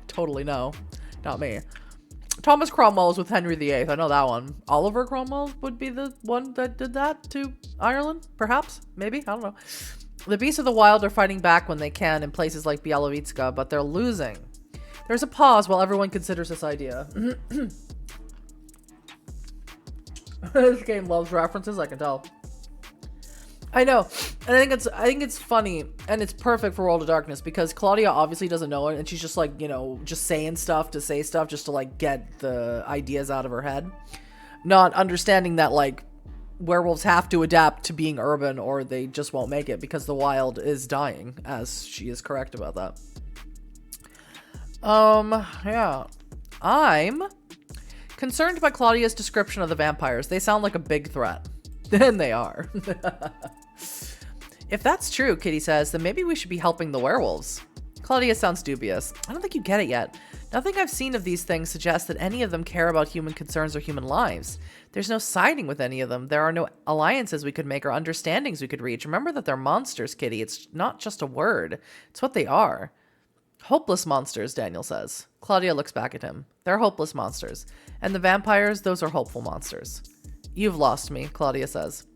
Totally no. Not me. Thomas Cromwell was with Henry VIII. I know that one. Oliver Cromwell would be the one that did that to Ireland? Perhaps? Maybe? I don't know. The beasts of the wild are fighting back when they can in places like Białowieża, but they're losing. There's a pause while everyone considers this idea. This game loves references, I can tell. I know, and I think it's funny, and it's perfect for World of Darkness because Claudia obviously doesn't know it, and she's just like, you know, just saying stuff to say stuff just to like get the ideas out of her head, not understanding that like werewolves have to adapt to being urban or they just won't make it because the wild is dying, as she is correct about that. Yeah, I'm concerned by Claudia's description of the vampires. They sound like a big threat, and they are. If that's true, Kitty says, then maybe we should be helping the werewolves. Claudia sounds dubious. I don't think you get it yet. Nothing I've seen of these things suggests that any of them care about human concerns or human lives. There's no siding with any of them. There are no alliances we could make or understandings we could reach. Remember that they're monsters, Kitty. It's not just a word. It's what they are. Hopeless monsters, Daniel says. Claudia looks back at him. They're hopeless monsters. And the vampires, those are hopeful monsters. You've lost me, Claudia says.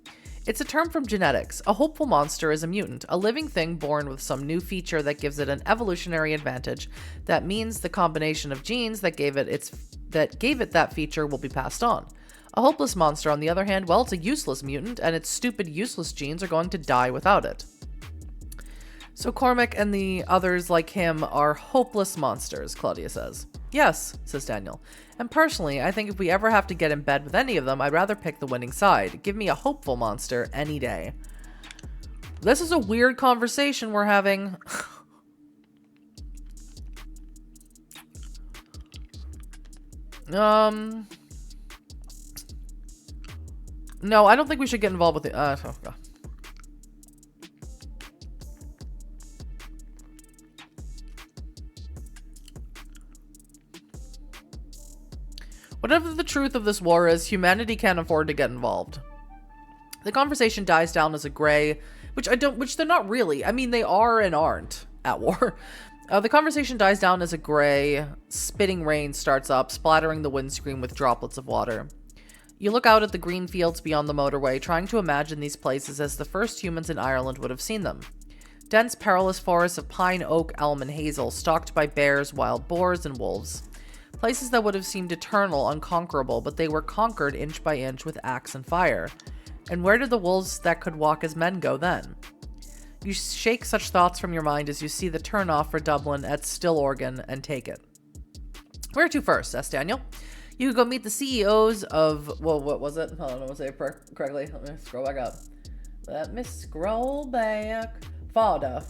It's a term from genetics. A hopeful monster is a mutant, a living thing born with some new feature that gives it an evolutionary advantage. That means the combination of genes that gave it that feature will be passed on. A hopeless monster, on the other hand, well, it's a useless mutant, and its stupid, useless genes are going to die without it. So Cormac and the others like him are hopeless monsters, Claudia says. Yes, says Daniel. And personally, I think if we ever have to get in bed with any of them, I'd rather pick the winning side. Give me a hopeful monster any day. This is a weird conversation we're having. No, I don't think we should get involved with it. Whatever the truth of this war is, humanity can't afford to get involved. The conversation dies down as a gray, which they're not really. I mean, they are and aren't at war. The conversation dies down as a gray, spitting rain starts up, splattering the windscreen with droplets of water. You look out at the green fields beyond the motorway, trying to imagine these places as the first humans in Ireland would have seen them. Dense, perilous forests of pine, oak, elm, and hazel, stalked by bears, wild boars, and wolves. Places that would have seemed eternal, unconquerable, but they were conquered inch by inch with axe and fire. And where did the wolves that could walk as men go then? You shake such thoughts from your mind as you see the turn-off for Dublin at Stillorgan and take it. Where to first? Asked Daniel. You could go meet the CEOs of... Well, what was it? Hold on, I don't say it correctly. Let me scroll back up. Let me scroll back. Fauda.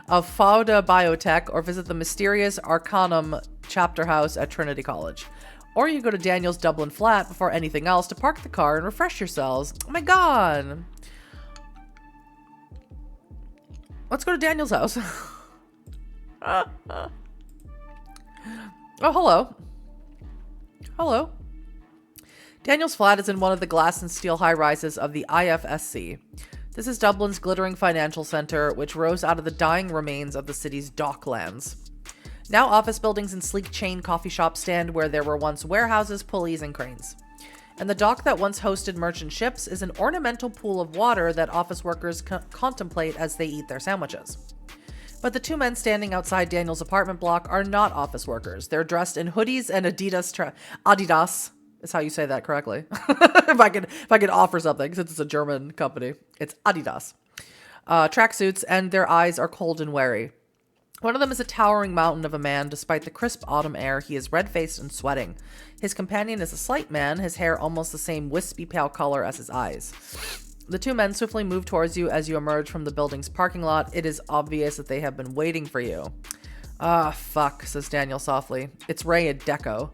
Of Fauda Biotech, or visit the mysterious Arcanum chapter house at Trinity College. Or you go to Daniel's Dublin flat before anything else to park the car and refresh yourselves. Oh my god. Let's go to Daniel's house. Oh, hello. Hello. Daniel's flat is in one of the glass and steel high-rises of the IFSC. This is Dublin's glittering financial center, which rose out of the dying remains of the city's docklands. Now office buildings and sleek chain coffee shops stand where there were once warehouses, pulleys, and cranes. And the dock that once hosted merchant ships is an ornamental pool of water that office workers contemplate as they eat their sandwiches. But the two men standing outside Daniel's apartment block are not office workers. They're dressed in hoodies and Adidas is how you say that correctly. if I could offer something, since it's a German company, it's Adidas. Tracksuits, and their eyes are cold and wary. One of them is a towering mountain of a man. Despite the crisp autumn air, he is red-faced and sweating. His companion is a slight man, his hair almost the same wispy pale color as his eyes. The two men swiftly move towards you as you emerge from the building's parking lot. It is obvious that they have been waiting for you. Ah, fuck, says Daniel softly. It's Ray and Deco.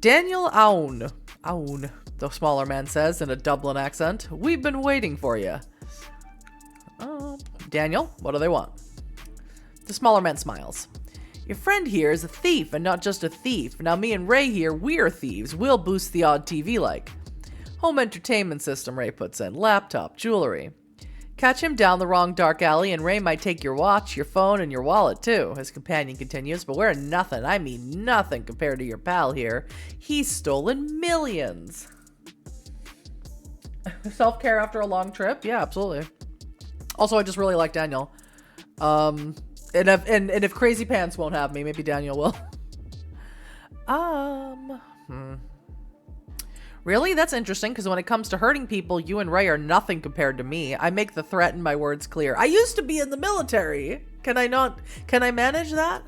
Daniel Aoun, the smaller man says in a Dublin accent. We've been waiting for you. Daniel, what do they want? The smaller man smiles. Your friend here is a thief, and not just a thief. Now me and Ray here, we're thieves. We'll boost the odd TV like. Home entertainment system, Ray puts in. Laptop, jewelry. Catch him down the wrong dark alley, and Ray might take your watch, your phone, and your wallet, too. His companion continues, but we're nothing. I mean nothing compared to your pal here. He's stolen millions. Self-care after a long trip? Yeah, absolutely. Also, I just really like Daniel. And if Crazy Pants won't have me, maybe Daniel will. Really? That's interesting, because when it comes to hurting people, you and Ray are nothing compared to me. I make the threat in my words clear. I used to be in the military. Can I manage that?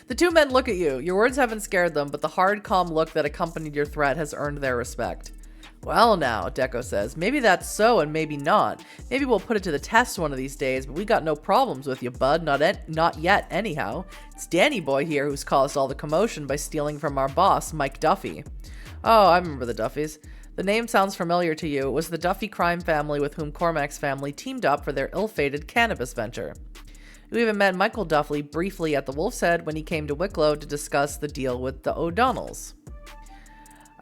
The two men look at you. Your words haven't scared them, but the hard, calm look that accompanied your threat has earned their respect. Well now, Deco says, maybe that's so and maybe not. Maybe we'll put it to the test one of these days, but we got no problems with you, bud. Not yet, anyhow. It's Danny boy here who's caused all the commotion by stealing from our boss, Mike Duffy. Oh, I remember the Duffys. The name sounds familiar to you. It was the Duffy crime family with whom Cormac's family teamed up for their ill-fated cannabis venture. We even met Michael Duffy briefly at the Wolf's Head when he came to Wicklow to discuss the deal with the O'Donnells.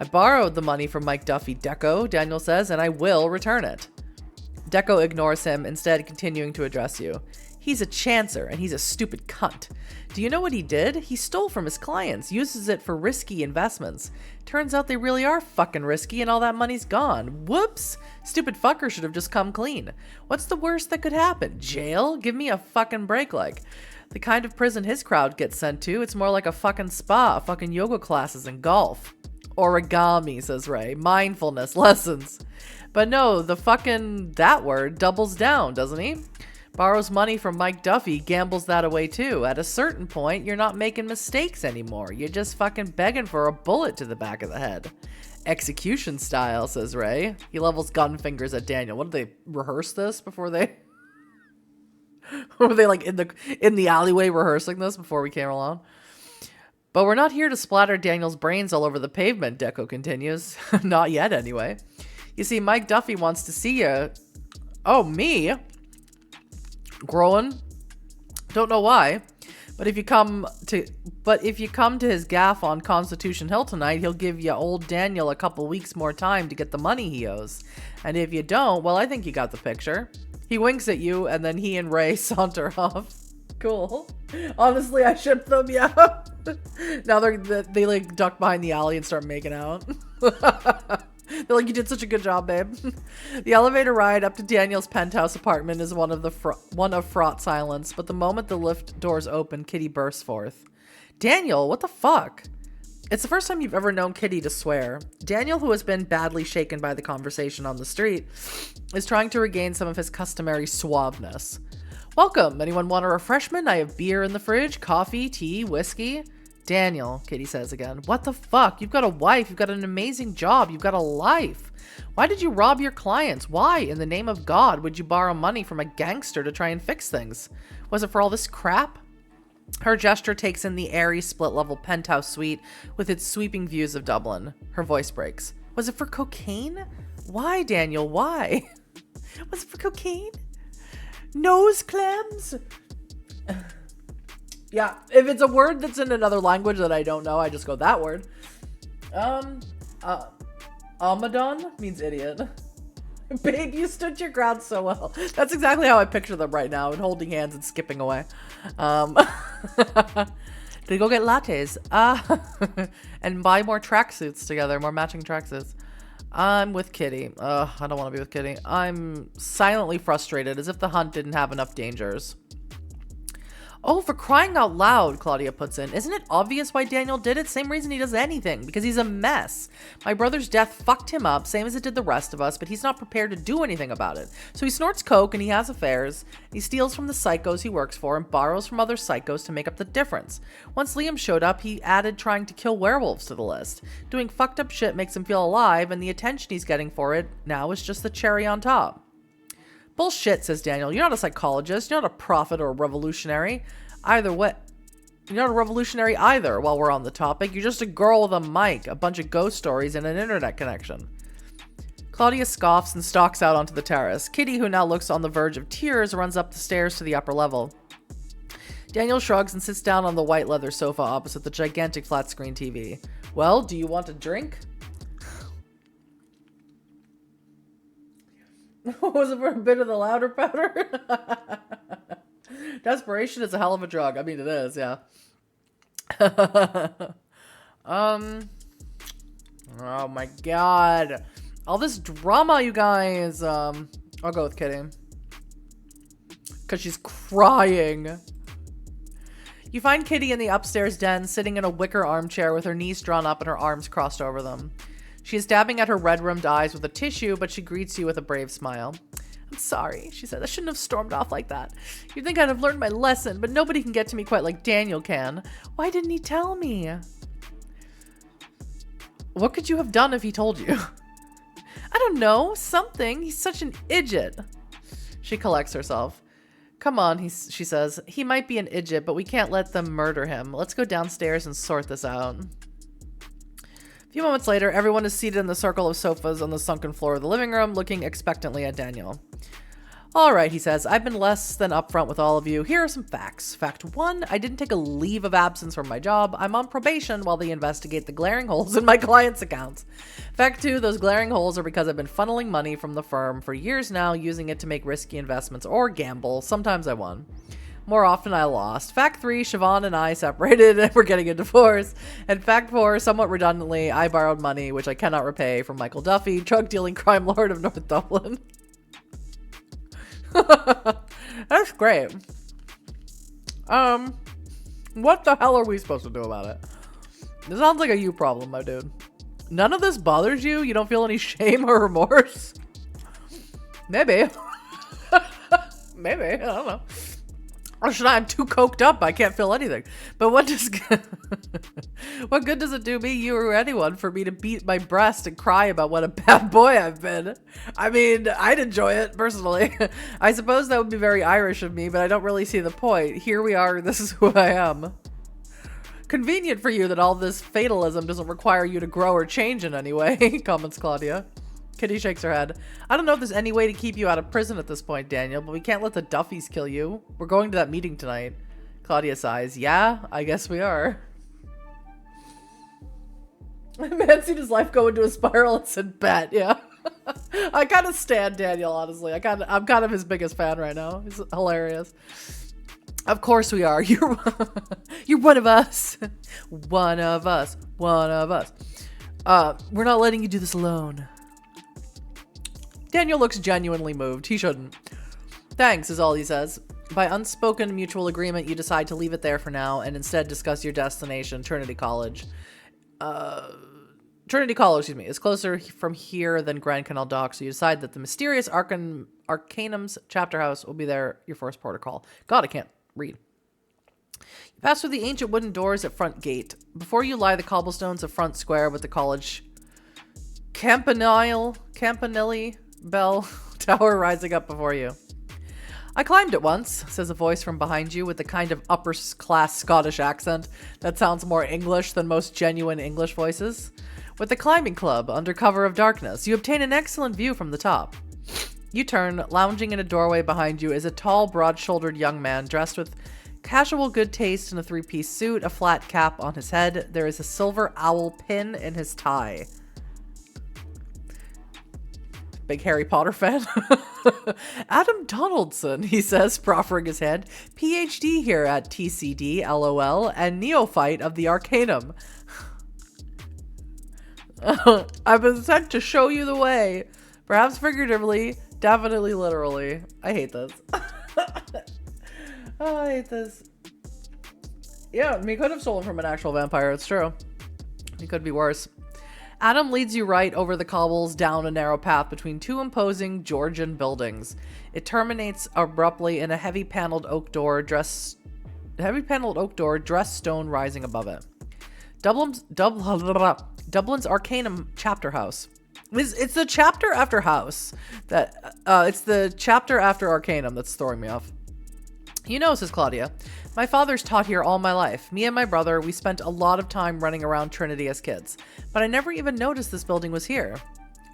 I borrowed the money from Mike Duffy, Deco, Daniel says, and I will return it. Deco ignores him, instead continuing to address you. He's a chancer, and he's a stupid cunt. Do you know what he did? He stole from his clients, uses it for risky investments. Turns out they really are fucking risky, and all that money's gone. Whoops! Stupid fucker should have just come clean. What's the worst that could happen? Jail? Give me a fucking break, like. The kind of prison his crowd gets sent to, it's more like a fucking spa, fucking yoga classes and golf. Origami, says Ray. Mindfulness lessons. But no, the fucking, that word, doubles down, doesn't he? Borrows money from Mike Duffy, gambles that away too. At a certain point, you're not making mistakes anymore. You're just fucking begging for a bullet to the back of the head. Execution style, says Ray. He levels gun fingers at Daniel. What, did they rehearse this before they... Were they like in the alleyway rehearsing this before we came along? But we're not here to splatter Daniel's brains all over the pavement, Deco continues. Not yet, anyway. You see, Mike Duffy wants to see you. Oh, me? Growing? Don't know why. But if you come to his gaff on Constitution Hill tonight, he'll give you old Daniel a couple weeks more time to get the money he owes. And if you don't, well, I think you got the picture. He winks at you, and then he and Ray saunter off. Cool. Honestly, I shipped them, yeah. Now they like duck behind the alley and start making out. They're like, you did such a good job, babe. The elevator ride up to Daniel's penthouse apartment is one of fraught silence, but the moment the lift doors open, Kitty bursts forth. Daniel, what the fuck? It's the first time you've ever known Kitty to swear. Daniel, who has been badly shaken by the conversation on the street, is trying to regain some of his customary suaveness. Welcome. Anyone want a refreshment? I have beer in the fridge, coffee, tea, whiskey. Daniel, Kitty says again. What the fuck? You've got a wife. You've got an amazing job. You've got a life. Why did you rob your clients? Why, in the name of God, would you borrow money from a gangster to try and fix things? Was it for all this crap? Her gesture takes in the airy split-level penthouse suite with its sweeping views of Dublin. Her voice breaks. Was it for cocaine? Why, Daniel? Why? Was it for cocaine? Nose clamps? Yeah, if it's a word that's in another language that I don't know, I just go that word. Amadon means idiot. Babe, you stood your ground so well. That's exactly how I picture them right now, and holding hands and skipping away. They go get lattes. And buy more tracksuits together, more matching tracksuits. I'm with Kitty. I don't want to be with Kitty. I'm silently frustrated, as if the hunt didn't have enough dangers. Oh, for crying out loud, Claudia puts in. Isn't it obvious why Daniel did it? Same reason he does anything, because he's a mess. My brother's death fucked him up, same as it did the rest of us, but he's not prepared to do anything about it. So he snorts coke and he has affairs. He steals from the psychos he works for and borrows from other psychos to make up the difference. Once Liam showed up, he added trying to kill werewolves to the list. Doing fucked up shit makes him feel alive, and the attention he's getting for it now is just the cherry on top. Bullshit, says Daniel. You're not a psychologist. You're not a prophet or a revolutionary. Either way, you're not a revolutionary either while we're on the topic. You're just a girl with a mic, a bunch of ghost stories, and an internet connection. Claudia scoffs and stalks out onto the terrace. Kitty, who now looks on the verge of tears, runs up the stairs to the upper level. Daniel shrugs and sits down on the white leather sofa opposite the gigantic flat screen TV. Well, do you want a drink? Was it for a bit of the louder powder? Desperation is a hell of a drug. I mean, it is, yeah. Oh my god. All this drama, you guys. I'll go with Kitty. Because she's crying. You find Kitty in the upstairs den, sitting in a wicker armchair with her knees drawn up and her arms crossed over them. She is dabbing at her red-rimmed eyes with a tissue, but she greets you with a brave smile. I'm sorry, she said. I shouldn't have stormed off like that. You'd think I'd have learned my lesson, but nobody can get to me quite like Daniel can. Why didn't he tell me? What could you have done if he told you? I don't know. Something. He's such an idiot. She collects herself. Come on, she says. He might be an idiot, but we can't let them murder him. Let's go downstairs and sort this out. A few moments later, everyone is seated in the circle of sofas on the sunken floor of the living room, looking expectantly at Daniel. All right, he says, I've been less than upfront with all of you. Here are some facts. Fact 1, I didn't take a leave of absence from my job. I'm on probation while they investigate the glaring holes in my clients' accounts. Fact 2, those glaring holes are because I've been funneling money from the firm for years now, using it to make risky investments or gamble. Sometimes I won. More often I lost. Fact 3, Siobhan and I separated and we're getting a divorce. And fact 4, somewhat redundantly, I borrowed money, which I cannot repay, from Michael Duffy, drug-dealing crime lord of North Dublin. That's great. What the hell are we supposed to do about it? This sounds like a you problem, my dude. None of this bothers you? You don't feel any shame or remorse? Maybe. Maybe. I don't know. Or should I? I'm too coked up. I can't feel anything. But what good does it do me, you, or anyone for me to beat my breast and cry about what a bad boy I've been? I mean, I'd enjoy it, personally. I suppose that would be very Irish of me, but I don't really see the point. Here we are. This is who I am. Convenient for you that all this fatalism doesn't require you to grow or change in any way, comments Claudia. Kitty shakes her head. I don't know if there's any way to keep you out of prison at this point, Daniel, but we can't let the Duffys kill you. We're going to that meeting tonight. Claudia sighs. Yeah, I guess we are. Man seen his life go into a spiral and said, bet, yeah. I kind of stand Daniel, honestly. I'm kind of his biggest fan right now. He's hilarious. Of course we are. You're one of us. One of us. One of us. We're not letting you do this alone. Daniel looks genuinely moved. He shouldn't. Thanks, is all he says. By unspoken mutual agreement, you decide to leave it there for now and instead discuss your destination, Trinity College. Trinity College, is closer from here than Grand Canal Dock, so you decide that the mysterious Arcanum's chapter house will be there, your first port of call. God, I can't read. You pass through the ancient wooden doors at front gate. Before you lie the cobblestones of front square with the college campanile bell tower rising up before you. I climbed it once, says a voice from behind you with the kind of upper-class Scottish accent that sounds more English than most genuine English voices. With the climbing club, under cover of darkness, you obtain an excellent view from the top. You turn, lounging in a doorway behind you is a tall, broad-shouldered young man dressed with casual good taste in a three-piece suit, a flat cap on his head. There is a silver owl pin in his tie. Big Harry Potter fan. Adam Donaldson, he says, proffering his hand. PhD here at TCD, LOL, and neophyte of the Arcanum. I've been sent to show you the way. Perhaps figuratively, definitely literally. I hate this. Oh, I hate this. Yeah, he could have stolen from an actual vampire, it's true. He could be worse. Adam leads you right over the cobbles down a narrow path between two imposing Georgian buildings. It terminates abruptly in a heavy paneled oak door, dressed stone rising above it. Dublin's Arcanum chapter house. It's the chapter after house that it's the chapter after Arcanum that's throwing me off. You know, says Claudia, my father's taught here all my life. Me and my brother, we spent a lot of time running around Trinity as kids, but I never even noticed this building was here.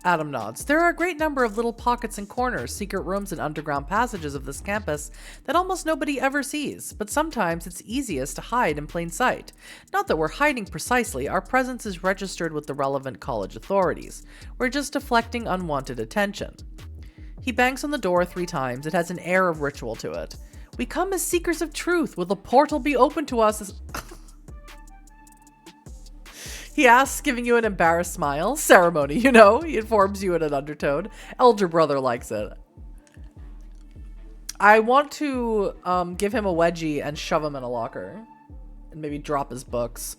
Adam nods. There are a great number of little pockets and corners, secret rooms and underground passages of this campus that almost nobody ever sees, but sometimes it's easiest to hide in plain sight. Not that we're hiding precisely, our presence is registered with the relevant college authorities. We're just deflecting unwanted attention. He bangs on the door 3 times. It has an air of ritual to it. We come as seekers of truth. Will the portal be open to us? He asks, giving you an embarrassed smile. Ceremony, you know. He informs you in an undertone. Elder brother likes it. I want to give him a wedgie and shove him in a locker. And maybe drop his books.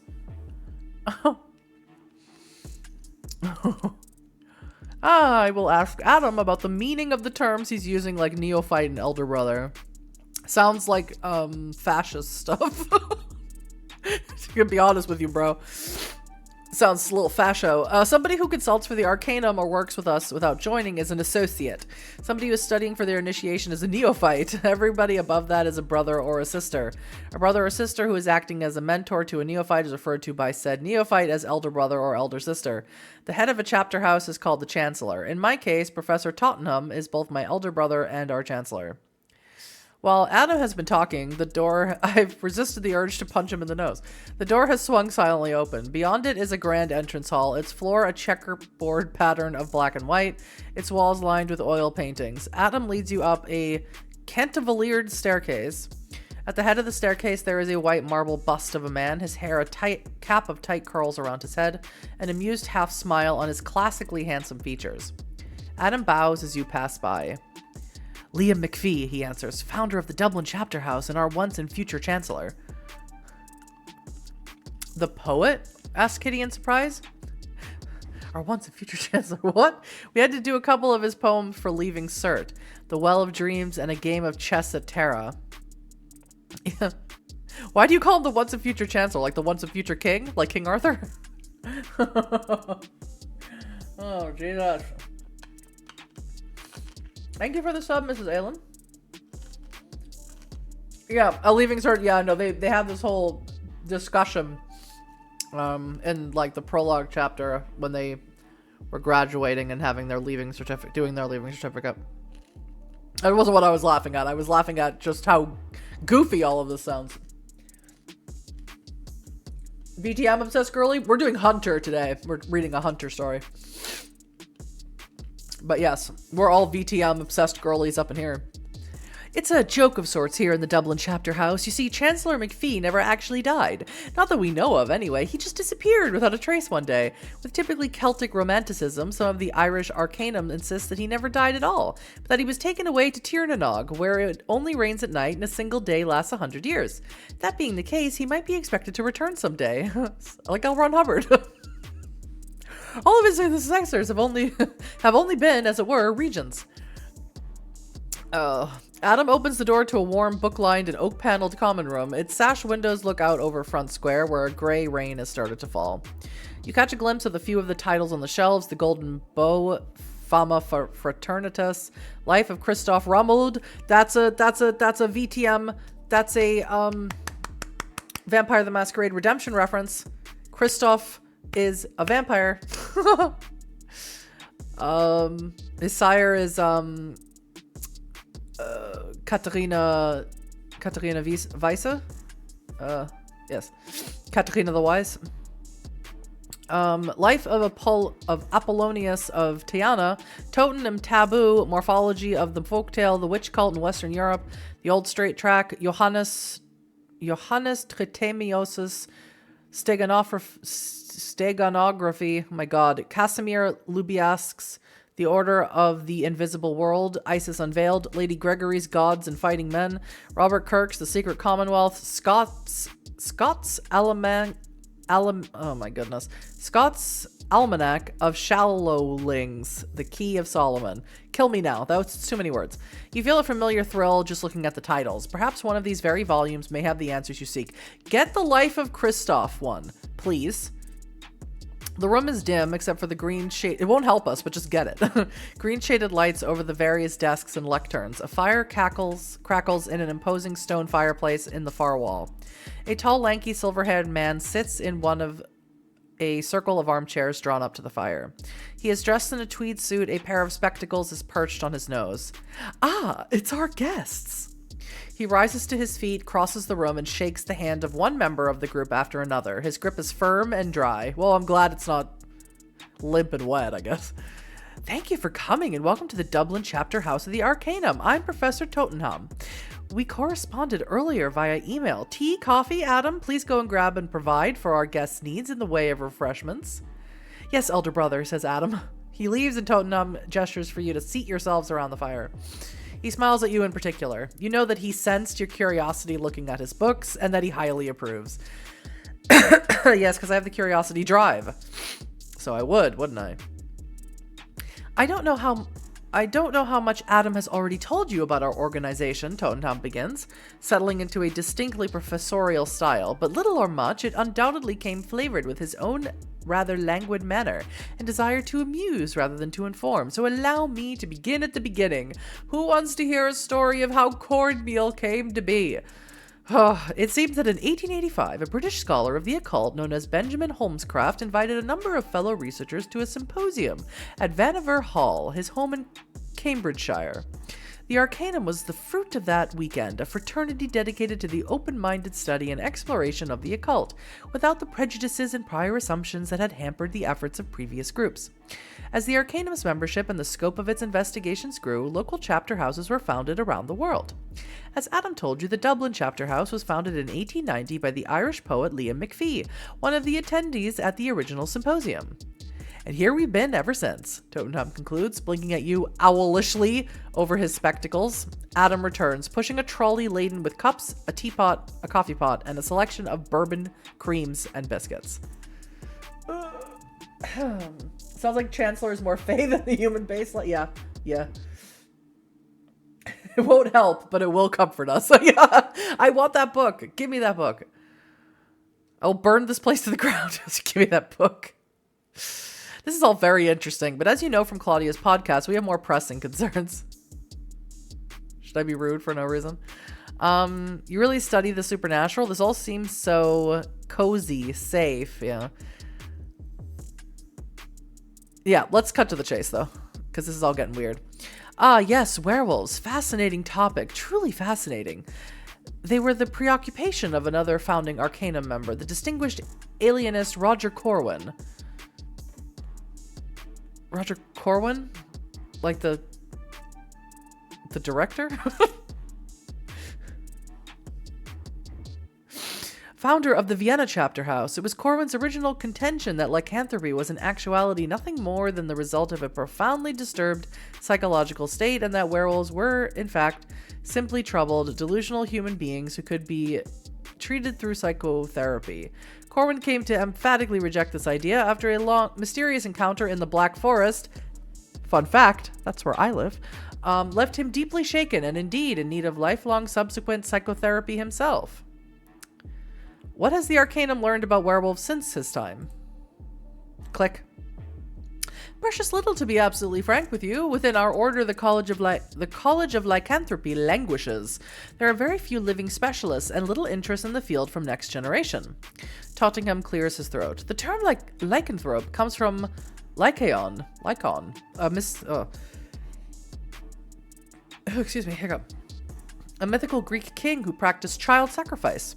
I will ask Adam about the meaning of the terms he's using, like neophyte and elder brother. Sounds like fascist stuff. To be honest with you, bro. Sounds a little fascio. Somebody who consults for the Arcanum or works with us without joining is an associate. Somebody who is studying for their initiation is a neophyte. Everybody above that is a brother or a sister. A brother or sister who is acting as a mentor to a neophyte is referred to by said neophyte as elder brother or elder sister. The head of a chapter house is called the chancellor. In my case, Professor Tottenham is both my elder brother and our chancellor. While Adam has been talking, I've resisted the urge to punch him in the nose. The door has swung silently open. Beyond it is a grand entrance hall, its floor a checkerboard pattern of black and white, its walls lined with oil paintings. Adam leads you up a cantilevered staircase. At the head of the staircase, there is a white marble bust of a man, his hair a tight cap of tight curls around his head, an amused half smile on his classically handsome features. Adam bows as you pass by. Liam McPhee, he answers, founder of the Dublin Chapter House and our once and future chancellor. The poet? Asked Kitty in surprise. Our once and future chancellor, what? We had to do a couple of his poems for leaving cert. The Well of Dreams and a game of chess at Terra. Yeah. Why do you call him the once and future chancellor? Like the once and future king? Like King Arthur? Oh, Jesus. Thank you for the sub, Mrs. Aylin. Yeah, a leaving cert. Yeah, no, they have this whole discussion in like the prologue chapter when they were graduating and having their leaving certificate, doing their leaving certificate. It wasn't what I was laughing at. I was laughing at just how goofy all of this sounds. VTM obsessed girly. We're doing Hunter today. We're reading a Hunter story. But yes, we're all VTM obsessed girlies up in here. It's a joke of sorts here in the Dublin Chapter House. You see, Chancellor McPhee never actually died. Not that we know of, anyway. He just disappeared without a trace one day. With typically Celtic romanticism, some of the Irish Arcanum insist that he never died at all, but that he was taken away to Tiernanog, where it only rains at night and a single day lasts 100 years. That being the case, he might be expected to return someday. Like L. Ron Hubbard. All of his successors have only been, as it were, regents. Adam opens the door to a warm, book-lined and oak-paneled common room. Its sash windows look out over Front Square, where a gray rain has started to fall. You catch a glimpse of a few of the titles on the shelves: The Golden Bow, Fama Fraternitas, Life of Christoph Romuald. That's a VTM. That's a Vampire the Masquerade Redemption reference. Christoph is a vampire. His sire is Katharina Weisse. Yes, Katharina the Wise. Life of Apollonius of Tyana, Totem Taboo, Morphology of the Folktale, The Witch Cult in Western Europe, The Old Straight Track, Johannes Tritemiosus, Steganography, oh my god, Casimir Lubiask's The Order of the Invisible World, Isis Unveiled, Lady Gregory's Gods and Fighting Men, Robert Kirk's The Secret Commonwealth, Scott's Almanac of Shallowlings, The Key of Solomon. Kill me now. That's too many words. You feel a familiar thrill just looking at the titles. Perhaps one of these very volumes may have the answers you seek. Get the Life of Christoph one, please. The room is dim except for the green shade. It won't help us, but just get it. Green shaded lights over the various desks and lecterns. A fire crackles in an imposing stone fireplace in the far wall. A tall, lanky, silver-haired man sits in one of a circle of armchairs drawn up to the fire. He is dressed in a tweed suit. A pair of spectacles is perched on his nose. Ah, it's our guests. He rises to his feet, crosses the room, and shakes the hand of one member of the group after another. His grip is firm and dry. Well, I'm glad it's not limp and wet, I guess. Thank you for coming, and welcome to the Dublin Chapter House of the Arcanum. I'm Professor Tottenham. We corresponded earlier via email. Tea, coffee, Adam? Please go and grab and provide for our guests' needs in the way of refreshments. Yes, elder brother, says Adam. He leaves and Tottenham gestures for you to seat yourselves around the fire. He smiles at you in particular. You know that he sensed your curiosity looking at his books and that he highly approves. Yes, because I have the curiosity drive. So I would, wouldn't I? I don't know how much Adam has already told you about our organization, Tottenham begins, settling into a distinctly professorial style, but little or much, it undoubtedly came flavored with his own rather languid manner and desire to amuse rather than to inform. So allow me to begin at the beginning. Who wants to hear a story of how cornmeal came to be? It seems that in 1885, a British scholar of the occult known as Benjamin Holmescroft invited a number of fellow researchers to a symposium at Vaniver Hall, his home in Cambridgeshire. The Arcanum was the fruit of that weekend, a fraternity dedicated to the open-minded study and exploration of the occult, without the prejudices and prior assumptions that had hampered the efforts of previous groups. As the Arcanum's membership and the scope of its investigations grew, local chapter houses were founded around the world. As Adam told you, the Dublin chapter house was founded in 1890 by the Irish poet Liam McPhee, one of the attendees at the original symposium. And here we've been ever since, Totenham concludes, blinking at you owlishly over his spectacles. Adam returns, pushing a trolley laden with cups, a teapot, a coffee pot, and a selection of bourbon, creams, and biscuits. Sounds like Chancellor is more fey than the human base. Yeah. It won't help, but it will comfort us. Yeah, I want that book. Give me that book. I'll burn this place to the ground. Give me that book. This is all very interesting, but as you know from Claudia's podcast, we have more pressing concerns. Should I be rude for no reason? You really study the supernatural? This all seems so cozy, safe, yeah. Yeah, let's cut to the chase, though, because this is all getting weird. Yes, werewolves. Fascinating topic. Truly fascinating. They were the preoccupation of another founding Arcanum member, the distinguished alienist Roger Corwin. Roger Corwin? Like the director? Founder of the Vienna chapter house, it was Corwin's original contention that lycanthropy was in actuality nothing more than the result of a profoundly disturbed psychological state, and that werewolves were, in fact, simply troubled, delusional human beings who could be treated through psychotherapy. Corwin came to emphatically reject this idea after a long, mysterious encounter in the Black Forest. Fun fact, that's where I live. Left him deeply shaken and indeed in need of lifelong subsequent psychotherapy himself. What has the Arcanum learned about werewolves since his time? Click. Precious little, to be absolutely frank with you. Within our order, the College of Lycanthropy languishes. There are very few living specialists and little interest in the field from next generation. Tottingham clears his throat. The term lycanthrope comes from lycaon, excuse me, hiccup. A mythical Greek king who practiced child sacrifice.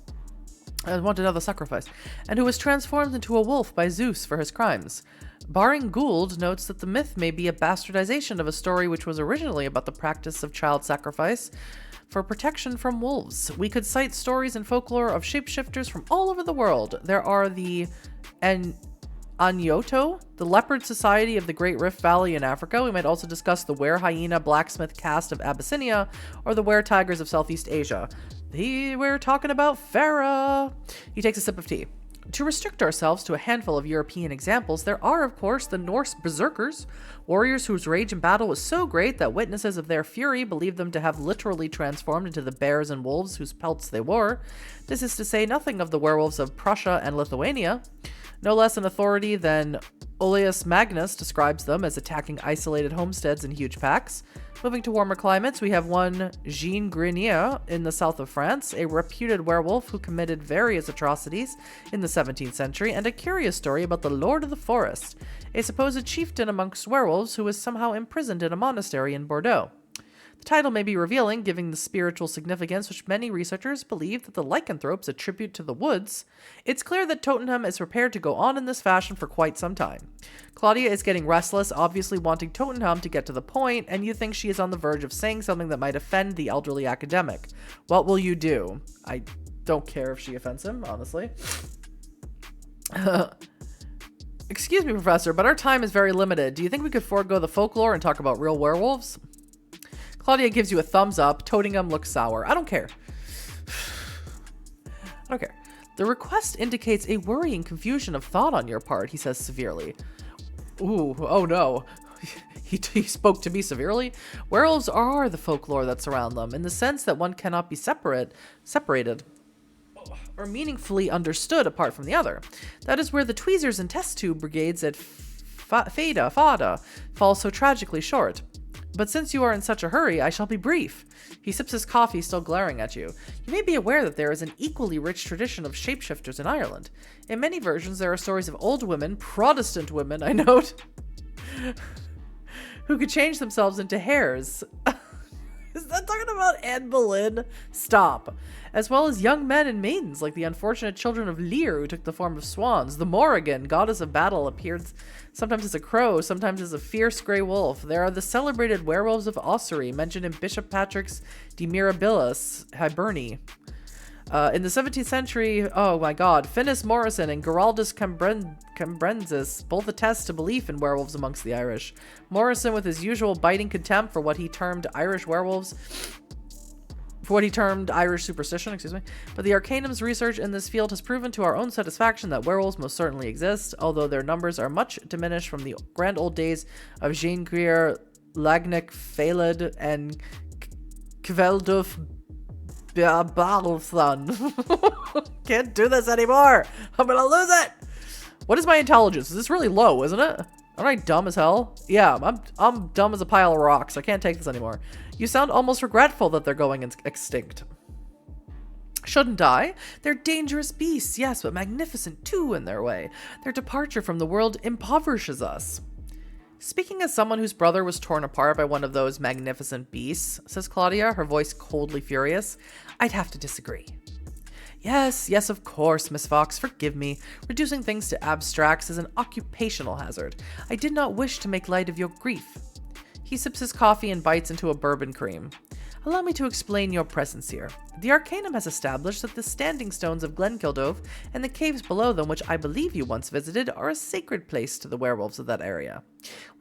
I want another sacrifice. And who was transformed into a wolf by Zeus for his crimes. Baring Gould notes that the myth may be a bastardization of a story which was originally about the practice of child sacrifice for protection from wolves. We could cite stories and folklore of shapeshifters from all over the world. There are the Anyoto, the leopard society of the Great Rift Valley in Africa. We might also discuss the were-hyena blacksmith caste of Abyssinia or the were-tigers of Southeast Asia. We're talking about Farah. He takes a sip of tea. To restrict ourselves to a handful of European examples, there are, of course, the Norse berserkers, warriors whose rage in battle was so great that witnesses of their fury believed them to have literally transformed into the bears and wolves whose pelts they wore. This is to say nothing of the werewolves of Prussia and Lithuania. No less an authority than Olaus Magnus describes them as attacking isolated homesteads in huge packs. Moving to warmer climates, we have one Jean Grenier in the south of France, a reputed werewolf who committed various atrocities in the 17th century, and a curious story about the Lord of the Forest, a supposed chieftain amongst werewolves who was somehow imprisoned in a monastery in Bordeaux. The title may be revealing, given the spiritual significance which many researchers believe that the lycanthropes attribute to the woods. It's clear that Tottenham is prepared to go on in this fashion for quite some time. Claudia is getting restless, obviously wanting Tottenham to get to the point, and you think she is on the verge of saying something that might offend the elderly academic. What will you do? I don't care if she offends him, honestly. Excuse me, Professor, but our time is very limited. Do you think we could forego the folklore and talk about real werewolves? Claudia gives you a thumbs up. Tottingham looks sour. I don't care. I don't care. The request indicates a worrying confusion of thought on your part, he says severely. Ooh, oh no. He spoke to me severely? Werewolves are the folklore that surround them, in the sense that one cannot be separated. or meaningfully understood apart from the other. That is where the tweezers and test tube brigades at Fada fall so tragically short. But since you are in such a hurry, I shall be brief. He sips his coffee, still glaring at you. You may be aware that there is an equally rich tradition of shapeshifters in Ireland. In many versions, there are stories of old women, Protestant women, I note, who could change themselves into hares. Is that talking about Anne Boleyn? Stop. As well as young men and maidens, like the unfortunate children of Lear, who took the form of swans. The Morrigan, goddess of battle, appeared sometimes as a crow, sometimes as a fierce grey wolf. There are the celebrated werewolves of Ossory, mentioned in Bishop Patrick's De Mirabilis Hiberni. In the 17th century, oh my god, Finis Morrison and Geraldus Cambrensis both attest to belief in werewolves amongst the Irish. Morrison, with his usual biting contempt for what he termed Irish werewolves, for what he termed Irish superstition, but the Arcanum's research in this field has proven to our own satisfaction that werewolves most certainly exist, although their numbers are much diminished from the grand old days of Jean Greer, Lagnick, Phalid, and Kvelduf Barlthun. Can't do this anymore. I'm gonna lose it. What is my intelligence? Is this really low, isn't it? Aren't I dumb as hell? Yeah, I'm dumb as a pile of rocks. I can't take this anymore. You sound almost regretful that they're going extinct. Shouldn't I? They're dangerous beasts, yes, but magnificent too in their way. Their departure from the world impoverishes us. Speaking as someone whose brother was torn apart by one of those magnificent beasts, says Claudia, her voice coldly furious, I'd have to disagree. Yes, of course, Miss Fox, forgive me. Reducing things to abstracts is an occupational hazard. I did not wish to make light of your grief. He sips his coffee and bites into a bourbon cream. Allow me to explain your presence here. The Arcanum has established that the standing stones of Glenkildove and the caves below them, which I believe you once visited, are a sacred place to the werewolves of that area.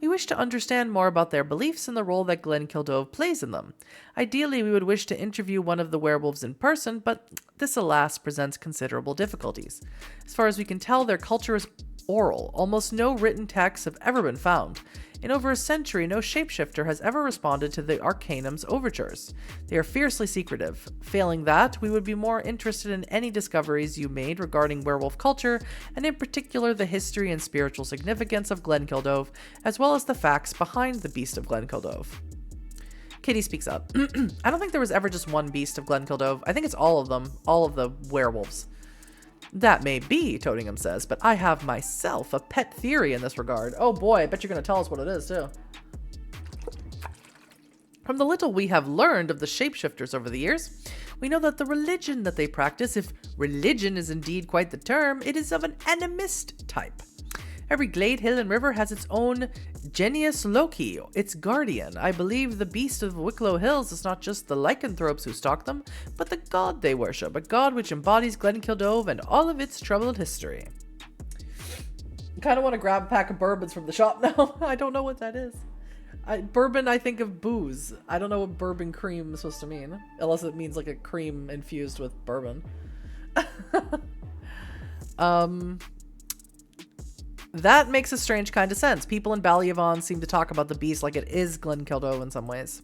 We wish to understand more about their beliefs and the role that Glenkildove plays in them. Ideally, we would wish to interview one of the werewolves in person, but this, alas, presents considerable difficulties. As far as we can tell, their culture is oral. Almost no written texts have ever been found. In over a century, no shapeshifter has ever responded to the Arcanum's overtures. They are fiercely secretive. Failing that, we would be more interested in any discoveries you made regarding werewolf culture, and in particular the history and spiritual significance of Glenkildove, as well as the facts behind the Beast of Glenkildove. Kitty speaks up. I don't think there was ever just one Beast of Glenkildove. I think it's all of them, all of the werewolves. That may be, Tottingham says, but I have myself a pet theory in this regard. Oh boy, I bet you're going to tell us what it is, too. From the little we have learned of the shapeshifters over the years, we know that the religion that they practice, if religion is indeed quite the term, it is of an animist type. Every glade, hill, and river has its own genius loci, its guardian. I believe the Beast of Wicklow Hills is not just the lycanthropes who stalk them, but the god they worship, a god which embodies Glenkildove and all of its troubled history. I kind of want to grab a pack of bourbons from the shop now. I don't know what that is. Bourbon, I think of booze. I don't know what bourbon cream is supposed to mean, unless it means like a cream infused with bourbon. That makes a strange kind of sense. People in Ballyavon seem to talk about the beast like it is Glenkildove in some ways.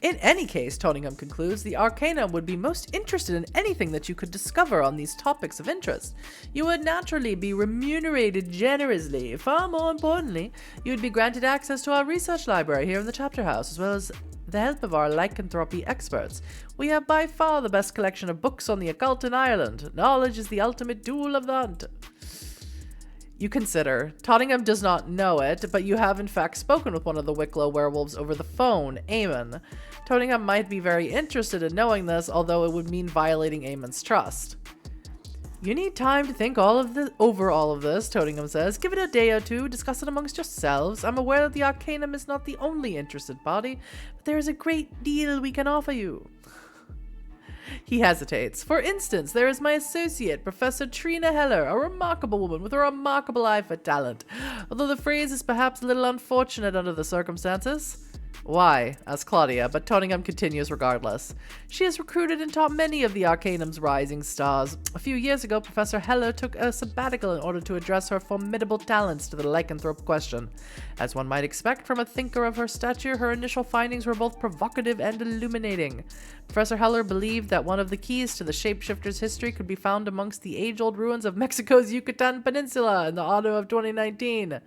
In any case, Tottingham concludes, the Arcanum would be most interested in anything that you could discover on these topics of interest. You would naturally be remunerated generously. Far more importantly, you would be granted access to our research library here in the chapter house, as well as the help of our lycanthropy experts. We have by far the best collection of books on the occult in Ireland. Knowledge is the ultimate tool of the hunter. You consider. Tottingham does not know it, but you have in fact spoken with one of the Wicklow werewolves over the phone, Eamon. Tottingham might be very interested in knowing this, although it would mean violating Eamon's trust. You need time to think over all of this, Tottingham says. Give it a day or two, discuss it amongst yourselves. I'm aware that the Arcanum is not the only interested party, but there is a great deal we can offer you. He hesitates. For instance, there is my associate, Professor Trina Heller, a remarkable woman with a remarkable eye for talent, although the phrase is perhaps a little unfortunate under the circumstances. Why? Asks Claudia, but Toningham continues regardless. She has recruited and taught many of the Arcanum's rising stars. A few years ago, Professor Heller took a sabbatical in order to address her formidable talents to the lycanthrope question. As one might expect from a thinker of her stature, her initial findings were both provocative and illuminating. Professor Heller believed that one of the keys to the shapeshifter's history could be found amongst the age-old ruins of Mexico's Yucatan Peninsula in the autumn of 2019.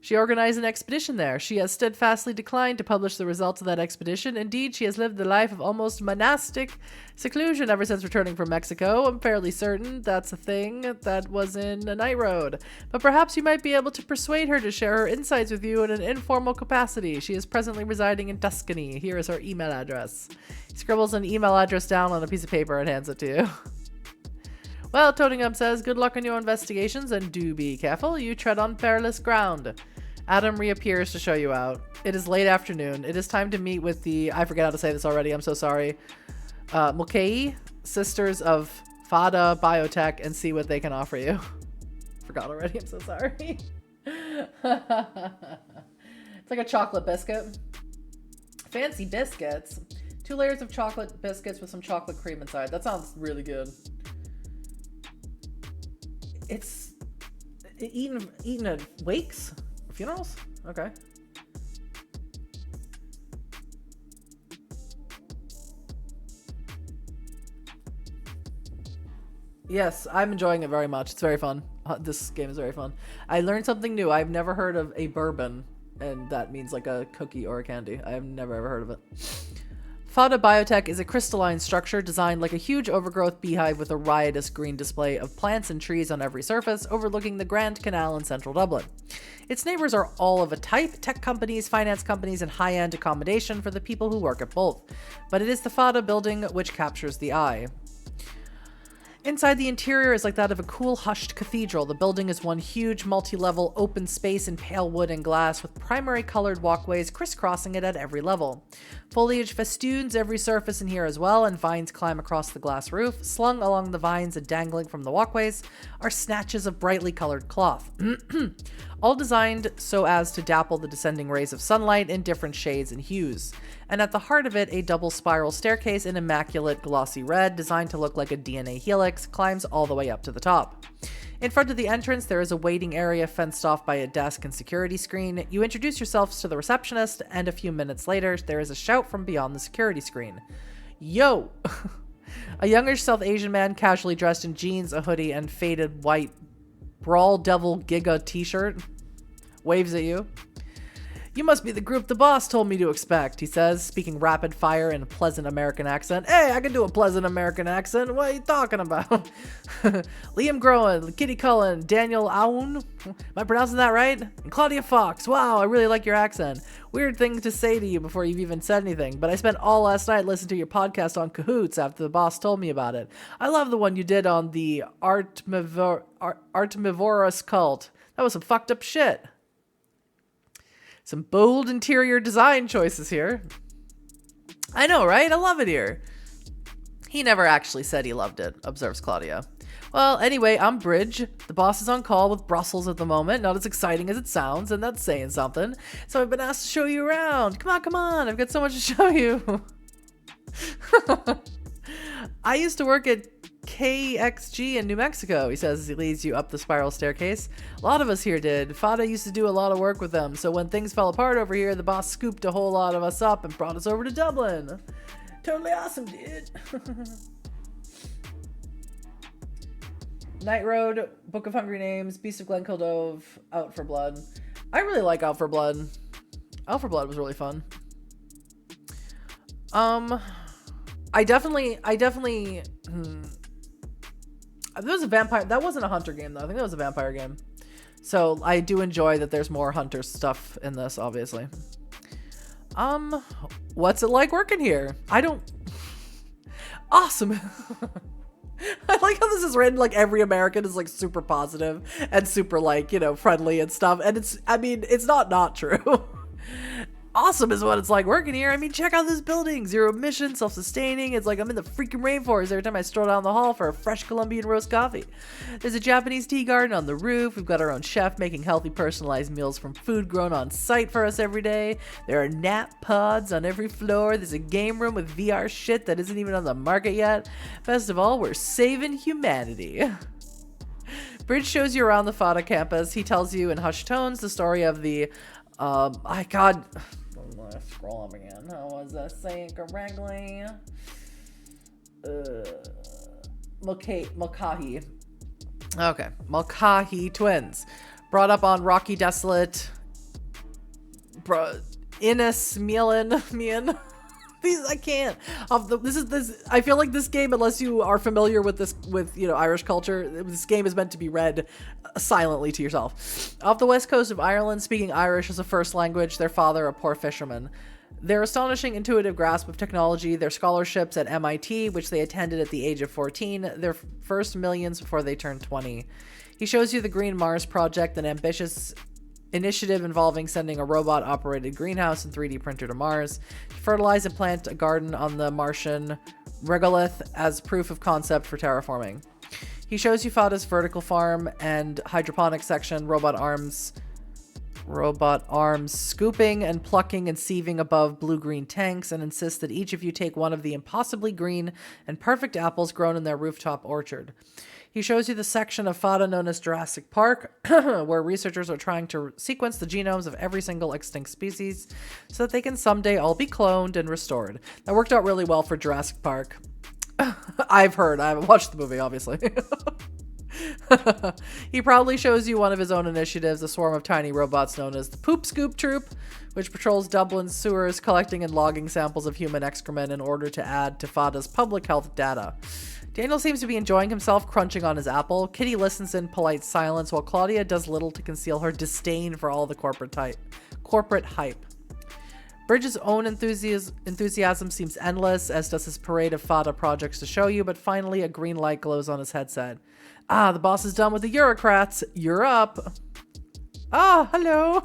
She organized an expedition there. She has steadfastly declined to publish the results of that expedition. Indeed, she has lived the life of almost monastic seclusion ever since returning from Mexico. I'm fairly certain that's a thing that was in a Night Road. But perhaps you might be able to persuade her to share her insights with you in an informal capacity. She is presently residing in Tuscany. Here is her email address. He scribbles an email address down on a piece of paper and hands it to you. Well, Toningham says, good luck on your investigations and do be careful. You tread on perilous ground. Adam reappears to show you out. It is late afternoon. It is time to meet with the, I forget how to say this already, I'm so sorry, Mulcahy, Sisters of Fada Biotech, and see what they can offer you. Forgot already, I'm so sorry. It's like a chocolate biscuit. Fancy biscuits. 2 layers of chocolate biscuits with some chocolate cream inside. That sounds really good. It's eaten at wakes? Funerals? Okay. Yes, I'm enjoying it very much. It's very fun. This game is very fun. I learned something new. I've never heard of a bourbon, and that means like a cookie or a candy. I have never ever heard of it. Fada Biotech is a crystalline structure designed like a huge overgrowth beehive with a riotous green display of plants and trees on every surface, overlooking the Grand Canal in central Dublin. Its neighbors are all of a type: tech companies, finance companies, and high-end accommodation for the people who work at both. But it is the Fada building which captures the eye. Inside, the interior is like that of a cool, hushed cathedral. The building is one huge, multi-level open space in pale wood and glass, with primary colored walkways crisscrossing it at every level. Foliage festoons every surface in here as well, and vines climb across the glass roof. Slung along the vines and dangling from the walkways are snatches of brightly colored cloth. All designed so as to dapple the descending rays of sunlight in different shades and hues. And at the heart of it, a double spiral staircase in immaculate glossy red, designed to look like a DNA helix, climbs all the way up to the top. In front of the entrance, there is a waiting area fenced off by a desk and security screen. You introduce yourselves to the receptionist, and a few minutes later, there is a shout from beyond the security screen. Yo! A youngish South Asian man, casually dressed in jeans, a hoodie, and faded white Brawl Devil Giga t-shirt, waves at you. You must be the group the boss told me to expect, he says, speaking rapid fire in a pleasant American accent. Hey, I can do a pleasant American accent. What are you talking about? Liam Groen, Kitty Cullen, Daniel Aoun. Am I pronouncing that right? And Claudia Fox. Wow, I really like your accent. Weird thing to say to you before you've even said anything, but I spent all last night listening to your podcast on Cahoots after the boss told me about it. I love the one you did on the Artemivorous cult. That was some fucked up shit. Some bold interior design choices here. I know, right? I love it here. He never actually said he loved it, observes Claudia. Well, anyway, I'm Bridge. The boss is on call with Brussels at the moment. Not as exciting as it sounds, and that's saying something. So I've been asked to show you around. Come on, come on. I've got so much to show you. I used to work at KXG in New Mexico, he says as he leads you up the spiral staircase. A lot of us here did. Fada used to do a lot of work with them, so when things fell apart over here, the boss scooped a whole lot of us up and brought us over to Dublin. Totally awesome, dude. Night Road, Book of Hungry Names, Beast of Glenkildove, Out for Blood. I really like Out for Blood. Out for Blood was really fun. I definitely there was a vampire. That wasn't a hunter game, though. I think that was a vampire game. So I do enjoy that there's more hunter stuff in this, obviously. What's it like working here? Awesome. I like how this is written, like every American is like super positive and super like, you know, friendly and stuff. And it's not true. awesome is what it's like working here. I mean, check out this building. 0 emissions, self-sustaining. It's like I'm in the freaking rainforest every time I stroll down the hall for a fresh Colombian roast coffee. There's a Japanese tea garden on the roof. We've got our own chef making healthy, personalized meals from food grown on site for us every day. There are nap pods on every floor. There's a game room with VR shit that isn't even on the market yet. Best of all, we're saving humanity. Bridge shows you around the FADA campus. He tells you in hushed tones the story of the, scroll up again. How was I saying correctly? Mulcahy. Okay. Mulcahy twins. Brought up on rocky, desolate, Innis, Mian. I can't. I feel like this game, unless you are familiar with Irish culture, this game is meant to be read silently to yourself. Off the west coast of Ireland, speaking Irish as a first language, their father a poor fisherman. Their astonishing intuitive grasp of technology, their scholarships at MIT, which they attended at the age of 14, their first millions before they turned 20. He shows you the Green Mars Project, an ambitious initiative involving sending a robot-operated greenhouse and 3D printer to Mars to fertilize and plant a garden on the Martian regolith as proof of concept for terraforming. He shows you FADA's vertical farm and hydroponic section, robot arms scooping and plucking and sieving above blue-green tanks, and insists that each of you take one of the impossibly green and perfect apples grown in their rooftop orchard. He shows you the section of FADA known as Jurassic Park, where researchers are trying to sequence the genomes of every single extinct species so that they can someday all be cloned and restored. That worked out really well for Jurassic Park. I've heard. I haven't watched the movie, obviously. He proudly shows you one of his own initiatives, a swarm of tiny robots known as the Poop Scoop Troop, which patrols Dublin's sewers, collecting and logging samples of human excrement in order to add to FADA's public health data. Daniel seems to be enjoying himself, crunching on his apple. Kitty listens in polite silence, while Claudia does little to conceal her disdain for all the corporate hype. Bridges' own enthusiasm seems endless, as does his parade of FADA projects to show you, but finally a green light glows on his headset. Ah, the boss is done with the Eurocrats. You're up. Ah, hello.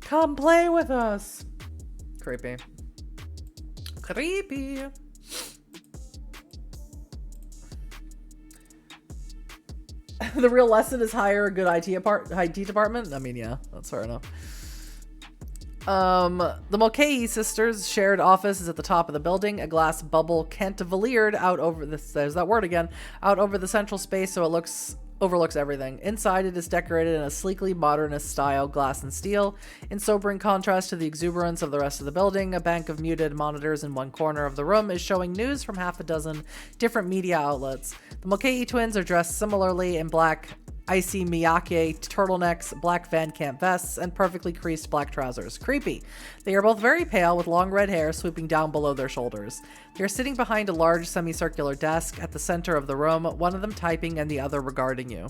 Come play with us. Creepy. The real lesson is hire a good IT department. I mean, yeah, that's fair enough. The Mulcahy sisters' shared office is at the top of the building. A glass bubble cantilevered out over there's that word again, out over the central space, so it overlooks everything. Inside, it is decorated in a sleekly modernist style, glass and steel. In sobering contrast to the exuberance of the rest of the building, a bank of muted monitors in one corner of the room is showing news from half a dozen different media outlets. The Mulcahy twins are dressed similarly in black icy Miyake turtlenecks, black Van Camp vests, and perfectly creased black trousers. Creepy. They are both very pale, with long red hair swooping down below their shoulders. They are sitting behind a large semicircular desk at the center of the room, one of them typing and the other regarding you.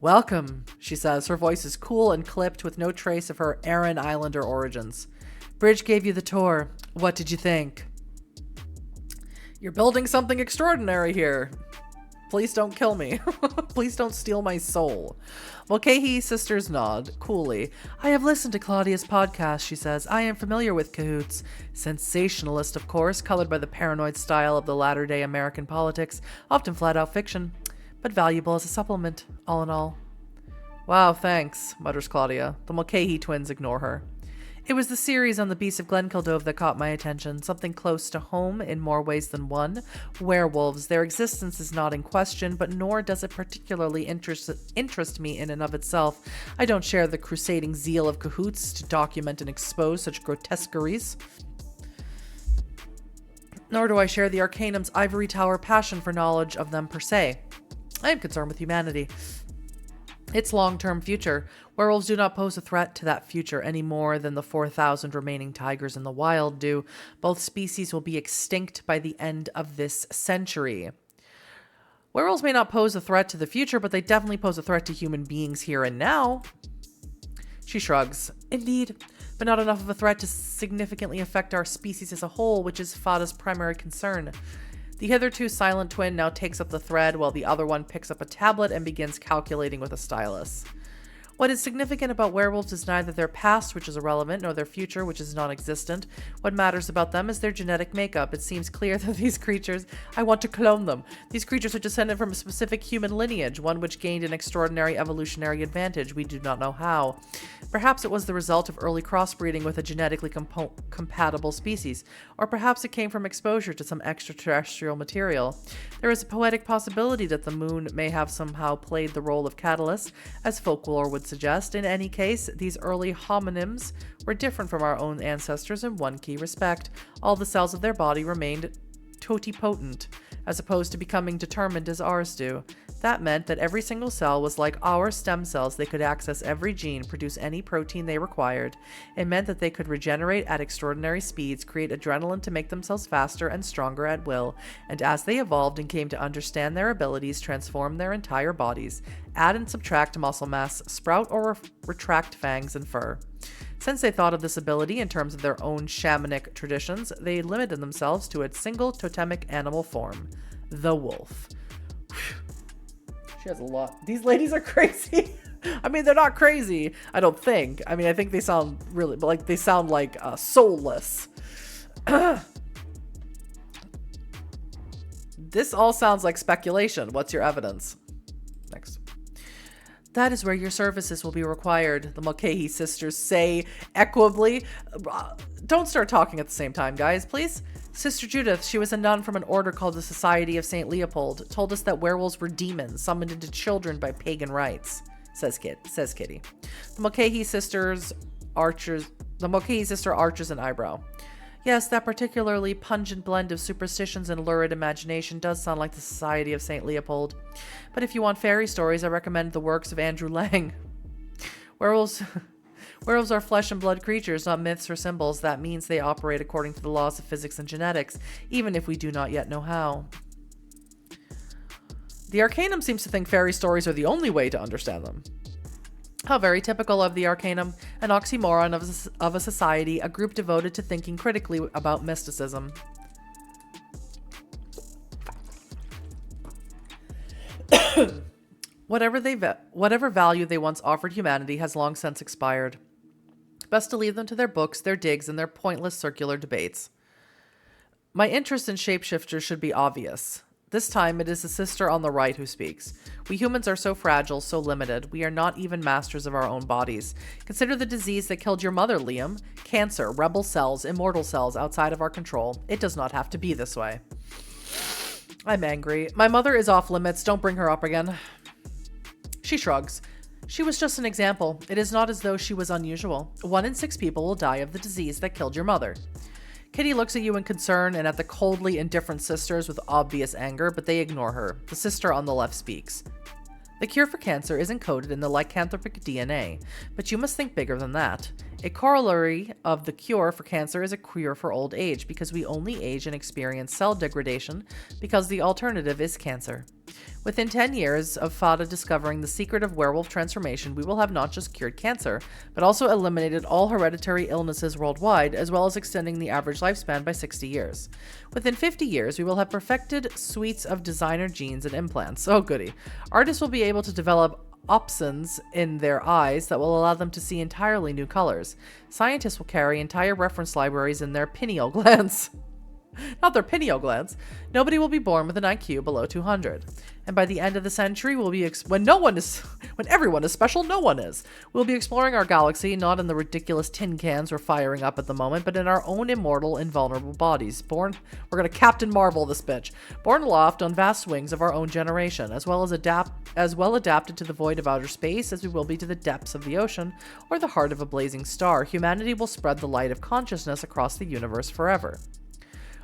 Welcome, she says. Her voice is cool and clipped, with no trace of her Aran Islander origins. Bridge gave you the tour. What did you think? You're building something extraordinary here. Please don't kill me. Please don't steal my soul. Mulcahy sisters nod, coolly. I have listened to Claudia's podcast, she says. I am familiar with cahoots. Sensationalist, of course, colored by the paranoid style of the latter-day American politics, often flat-out fiction, but valuable as a supplement, all in all. Wow, thanks, mutters Claudia. The Mulcahy twins ignore her. It was the series on the Beast of Glenkildove that caught my attention, something close to home in more ways than one. Werewolves, their existence is not in question, but nor does it particularly interest me in and of itself. I don't share the crusading zeal of cahoots to document and expose such grotesqueries. Nor do I share the Arcanum's ivory tower passion for knowledge of them per se. I am concerned with humanity. Its long-term future. Werewolves do not pose a threat to that future any more than the 4,000 remaining tigers in the wild do. Both species will be extinct by the end of this century. Werewolves may not pose a threat to the future, but they definitely pose a threat to human beings here and now. She shrugs. Indeed, but not enough of a threat to significantly affect our species as a whole, which is Fada's primary concern. The hitherto silent twin now takes up the thread, while the other one picks up a tablet and begins calculating with a stylus. What is significant about werewolves is neither their past, which is irrelevant, nor their future, which is non-existent. What matters about them is their genetic makeup. It seems clear that these creatures, I want to clone them. These creatures are descended from a specific human lineage, one which gained an extraordinary evolutionary advantage. We do not know how. Perhaps it was the result of early crossbreeding with a genetically compatible species, or perhaps it came from exposure to some extraterrestrial material. There is a poetic possibility that the moon may have somehow played the role of catalyst, as folklore would suggest. In any case, these early homonyms were different from our own ancestors in one key respect. All the cells of their body remained totipotent, as opposed to becoming determined as ours do. That meant that every single cell was like our stem cells. They could access every gene, produce any protein they required. It meant that they could regenerate at extraordinary speeds, create adrenaline to make themselves faster and stronger at will, and as they evolved and came to understand their abilities, transform their entire bodies, add and subtract muscle mass, sprout or retract fangs and fur. Since they thought of this ability in terms of their own shamanic traditions, they limited themselves to a single totemic animal form, the wolf. She has a lot. These ladies are crazy. I mean, they're not crazy, I don't think. I mean, I think they sound really, but like, they sound like soulless. This all sounds like speculation. What's your evidence? Next. That is where your services will be required, the Mulcahy sisters say equably. Don't start talking at the same time, guys, please. Sister Judith, she was a nun from an order called the Society of St. Leopold, told us that werewolves were demons summoned into children by pagan rites, says Kitty. The Mulcahy sister arches an eyebrow. Yes, that particularly pungent blend of superstitions and lurid imagination does sound like the Society of St. Leopold. But if you want fairy stories, I recommend the works of Andrew Lang. Werewolves are flesh and blood creatures, not myths or symbols. That means they operate according to the laws of physics and genetics, even if we do not yet know how. The Arcanum seems to think fairy stories are the only way to understand them. How very typical of the Arcanum, an oxymoron of a society, a group devoted to thinking critically about mysticism. Whatever value they once offered humanity has long since expired. Best to leave them to their books, their digs, and their pointless circular debates. My interest in shapeshifters should be obvious. This time, it is the sister on the right who speaks. We humans are so fragile, so limited. We are not even masters of our own bodies. Consider the disease that killed your mother, Liam. Cancer, rebel cells, immortal cells outside of our control. It does not have to be this way. I'm angry. My mother is off limits. Don't bring her up again. She shrugs. She was just an example. It is not as though she was unusual. 1 in 6 people will die of the disease that killed your mother. Kitty looks at you in concern and at the coldly indifferent sisters with obvious anger, but they ignore her. The sister on the left speaks. The cure for cancer is encoded in the lycanthropic DNA, but you must think bigger than that. A corollary of the cure for cancer is a cure for old age, because we only age and experience cell degradation because the alternative is cancer. Within 10 years of Fada discovering the secret of werewolf transformation, we will have not just cured cancer, but also eliminated all hereditary illnesses worldwide, as well as extending the average lifespan by 60 years. Within 50 years, we will have perfected suites of designer genes and implants. Oh goody. Artists will be able to develop opsons in their eyes that will allow them to see entirely new colors. Scientists will carry entire reference libraries in their pineal glands. Not their pineal glands. Nobody will be born with an IQ below 200. And by the end of the century, when everyone is special, no one is. We'll be exploring our galaxy, not in the ridiculous tin cans we're firing up at the moment, but in our own immortal, invulnerable bodies. We're gonna Captain Marvel this bitch. Born aloft on vast wings of our own generation, as well adapted to the void of outer space as we will be to the depths of the ocean or the heart of a blazing star. Humanity will spread the light of consciousness across the universe forever.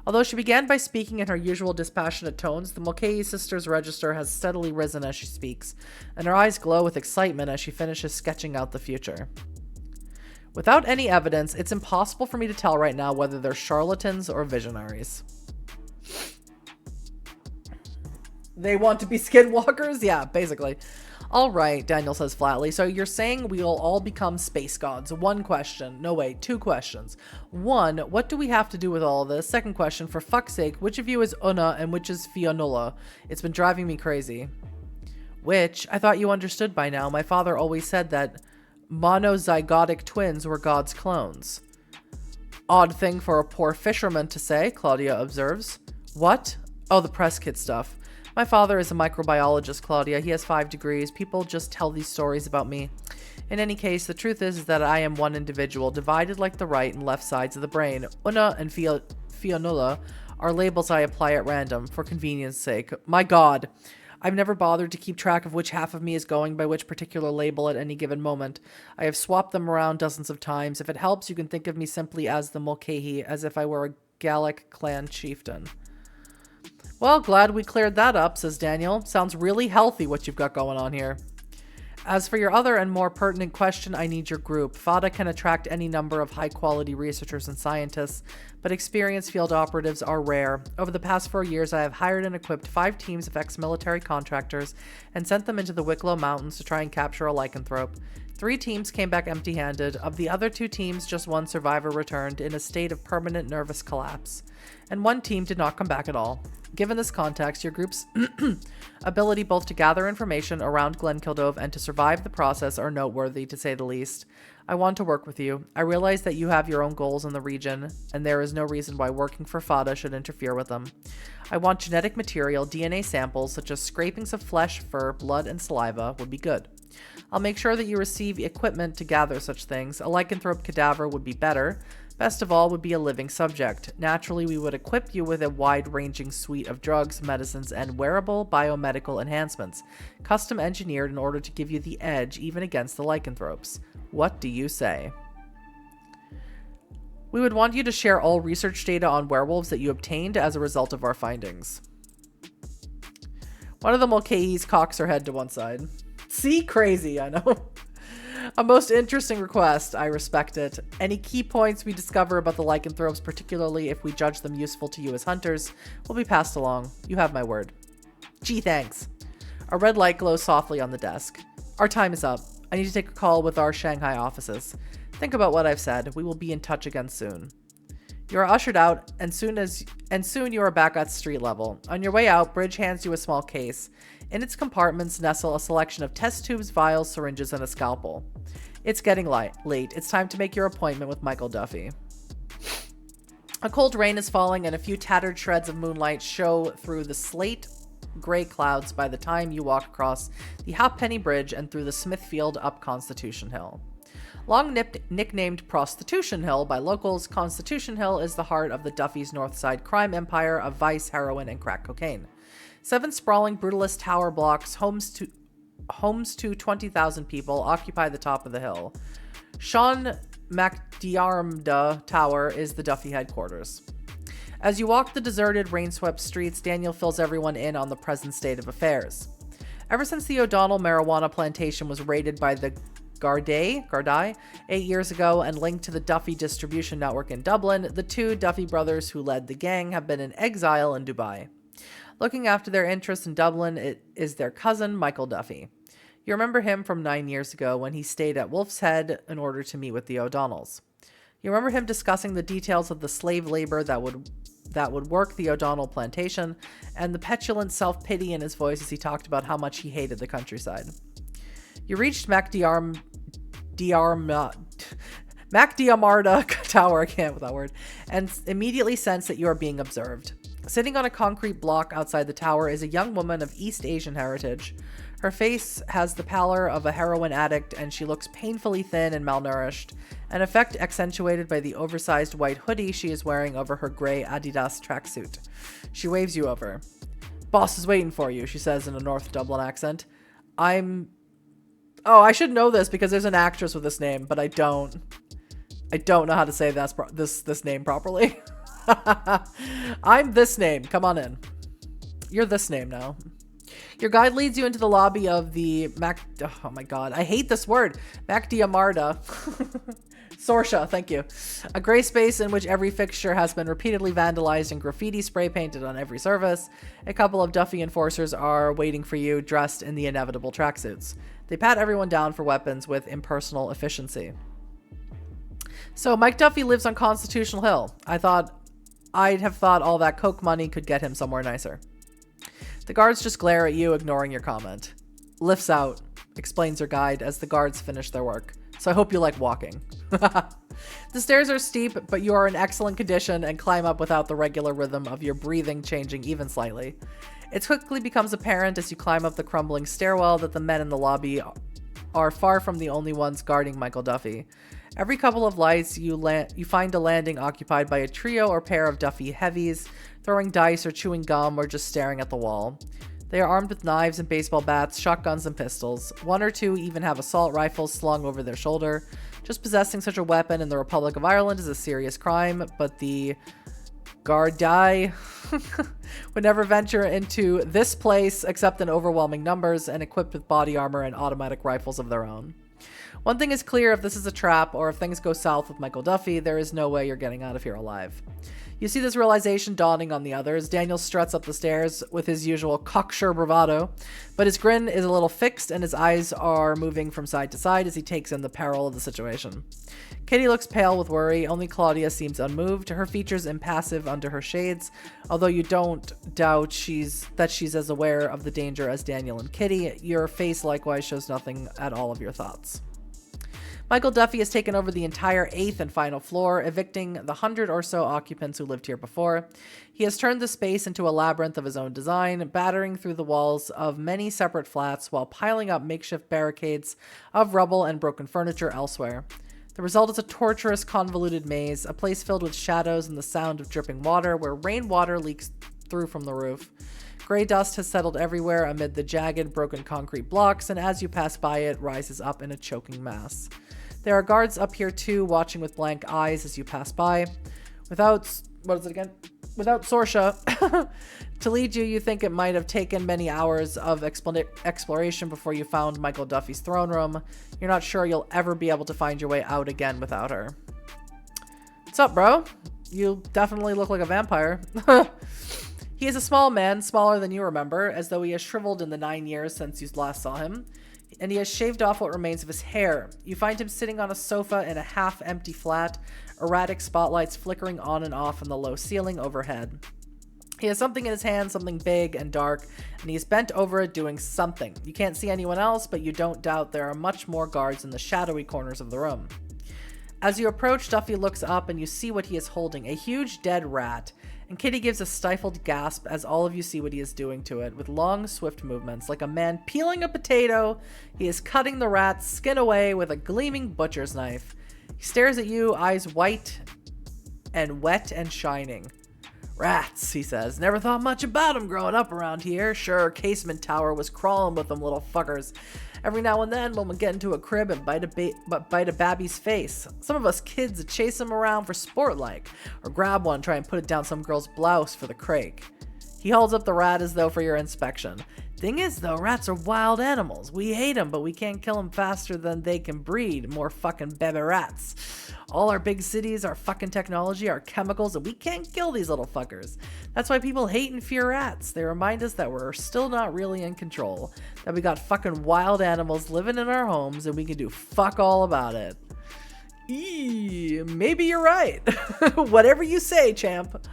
Although she began by speaking in her usual dispassionate tones, the Mulcahy sisters' register has steadily risen as she speaks, and her eyes glow with excitement as she finishes sketching out the future. Without any evidence, it's impossible for me to tell right now whether they're charlatans or visionaries. They want to be skinwalkers? Yeah, basically. All right, Daniel says flatly. So you're saying we'll all become space gods. One question. No, wait, 2 questions. 1, what do we have to do with all this? Second question, for fuck's sake, which of you is Una and which is Fionnuala? It's been driving me crazy. Which, I thought you understood by now. My father always said that monozygotic twins were God's clones. Odd thing for a poor fisherman to say, Claudia observes. What? Oh, the press kit stuff. My father is a microbiologist, Claudia. He has 5 degrees. People just tell these stories about me. In any case, the truth is that I am one individual, divided like the right and left sides of the brain. Una and Fionnuala are labels I apply at random, for convenience sake. My God! I've never bothered to keep track of which half of me is going by which particular label at any given moment. I have swapped them around dozens of times. If it helps, you can think of me simply as the Mulcahy, as if I were a Gallic clan chieftain. Well, glad we cleared that up, says Daniel. Sounds really healthy what you've got going on here. As for your other and more pertinent question, I need your group. FADA can attract any number of high-quality researchers and scientists, but experienced field operatives are rare. Over the past 4 years, I have hired and equipped 5 teams of ex-military contractors and sent them into the Wicklow Mountains to try and capture a lycanthrope. 3 teams came back empty-handed. Of the other 2 teams, just 1 survivor returned in a state of permanent nervous collapse. And 1 team did not come back at all. Given this context, your group's ability both to gather information around Glenkildove and to survive the process are noteworthy, to say the least. I want to work with you. I realize that you have your own goals in the region, and there is no reason why working for FADA should interfere with them. I want genetic material, DNA samples, such as scrapings of flesh, fur, blood, and saliva, would be good. I'll make sure that you receive equipment to gather such things. A lycanthrope cadaver would be better. Best of all would be a living subject. Naturally, we would equip you with a wide-ranging suite of drugs, medicines, and wearable biomedical enhancements, custom engineered in order to give you the edge even against the lycanthropes. What do you say? We would want you to share all research data on werewolves that you obtained as a result of our findings. One of the Mulcahy's cocks her head to one side. See? Crazy, I know. A most interesting request. I respect it. Any key points we discover about the lycanthropes, particularly if we judge them useful to you as hunters, will be passed along. You have my word. Gee, thanks. A red light glows softly on the desk. Our time is up. I need to take a call with our Shanghai offices. Think about what I've said. We will be in touch again soon. You are ushered out, and soon you are back at street level. On your way out, Bridge hands you a small case. In its compartments nestle a selection of test tubes, vials, syringes, and a scalpel. It's getting late. It's time to make your appointment with Michael Duffy. A cold rain is falling, and a few tattered shreds of moonlight show through the slate gray clouds by the time you walk across the Halfpenny Bridge and through the Smithfield up Constitution Hill. Long nicknamed Prostitution Hill by locals, Constitution Hill is the heart of the Duffy's North Side crime empire of vice, heroin, and crack cocaine. 7 sprawling brutalist tower blocks, homes to 20,000 people, occupy the top of the hill. Sean MacDiarmda Tower is the Duffy headquarters. As you walk the deserted, rain-swept streets, Daniel fills everyone in on the present state of affairs. Ever since the O'Donnell marijuana plantation was raided by the Gardaí 8 years ago and linked to the Duffy distribution network in Dublin, the 2 Duffy brothers who led the gang have been in exile in Dubai. Looking after their interests in Dublin is their cousin, Michael Duffy. You remember him from 9 years ago when he stayed at Wolf's Head in order to meet with the O'Donnells. You remember him discussing the details of the slave labor that would work the O'Donnell plantation, and the petulant self-pity in his voice as he talked about how much he hated the countryside. You reached MacDiarmda Tower, I can't with that word, and immediately sensed that you are being observed. Sitting on a concrete block outside the tower is a young woman of East Asian heritage. Her face has the pallor of a heroin addict, and she looks painfully thin and malnourished, an effect accentuated by the oversized white hoodie she is wearing over her gray Adidas tracksuit. She waves you over. "Boss is waiting for you," she says in a North Dublin accent. Oh, I should know this because there's an actress with this name, but I don't know how to say this name properly. I'm this name. Come on in. You're this name now. Your guide leads you into the lobby of the oh my god, I hate this word. MacDiarmda. Sorsha, thank you. A gray space in which every fixture has been repeatedly vandalized and graffiti spray painted on every surface. A couple of Duffy enforcers are waiting for you, dressed in the inevitable tracksuits. They pat everyone down for weapons with impersonal efficiency. So Mike Duffy lives on Constitutional Hill. I'd have thought all that coke money could get him somewhere nicer. The guards just glare at you, ignoring your comment. Lifts out, explains her guide as the guards finish their work. So I hope you like walking. The stairs are steep, but you are in excellent condition and climb up without the regular rhythm of your breathing changing even slightly. It quickly becomes apparent as you climb up the crumbling stairwell that the men in the lobby are far from the only ones guarding Michael Duffy. Every couple of lights, you find a landing occupied by a trio or pair of Duffy heavies, throwing dice or chewing gum or just staring at the wall. They are armed with knives and baseball bats, shotguns and pistols. One or two even have assault rifles slung over their shoulder. Just possessing such a weapon in the Republic of Ireland is a serious crime, but the Gardaí would never venture into this place except in overwhelming numbers and equipped with body armor and automatic rifles of their own. One thing is clear, if this is a trap or if things go south with Michael Duffy, there is no way you're getting out of here alive. You see this realization dawning on the others. Daniel struts up the stairs with his usual cocksure bravado, but his grin is a little fixed and his eyes are moving from side to side as he takes in the peril of the situation. Kitty looks pale with worry. Only Claudia seems unmoved, her features impassive under her shades, although you don't doubt she's as aware of the danger as Daniel and Kitty. Your face likewise shows nothing at all of your thoughts. Michael Duffy has taken over the entire 8th and final floor, evicting the 100 or so occupants who lived here before. He has turned the space into a labyrinth of his own design, battering through the walls of many separate flats while piling up makeshift barricades of rubble and broken furniture elsewhere. The result is a torturous, convoluted maze, a place filled with shadows and the sound of dripping water where rainwater leaks through from the roof. Gray dust has settled everywhere amid the jagged, broken concrete blocks, and as you pass by it, rises up in a choking mass. There are guards up here too, watching with blank eyes as you pass by. Without Sorsha to lead you, you think it might have taken many hours of exploration before you found Michael Duffy's throne room. You're not sure you'll ever be able to find your way out again without her. What's up, bro? You definitely look like a vampire. He is a small man, smaller than you remember, as though he has shriveled in the 9 years since you last saw him. And he has shaved off what remains of his hair. You find him sitting on a sofa in a half-empty flat, erratic spotlights flickering on and off in the low ceiling overhead. He has something in his hand, something big and dark, and he is bent over it doing something. You can't see anyone else, but you don't doubt there are much more guards in the shadowy corners of the room. As you approach, Duffy looks up and you see what he is holding, a huge dead rat. And Kitty gives a stifled gasp as all of you see what he is doing to it, with long, swift movements. Like a man peeling a potato, he is cutting the rat's skin away with a gleaming butcher's knife. He stares at you, eyes white and wet and shining. "Rats," he says. "Never thought much about 'em growing up around here. Sure, Casement Tower was crawling with them little fuckers. Every now and then, one would get into a crib and bite a babby's face. Some of us kids would chase them around for sport like, or grab one, try and put it down some girl's blouse for the crake." He holds up the rat as though for your inspection. "Thing is, though, rats are wild animals. We hate them, but we can't kill them faster than they can breed. More fucking baby rats. All our big cities, our fucking technology, our chemicals, and we can't kill these little fuckers. That's why people hate and fear rats. They remind us that we're still not really in control. That we got fucking wild animals living in our homes and we can do fuck all about it." Maybe you're right. Whatever you say, champ.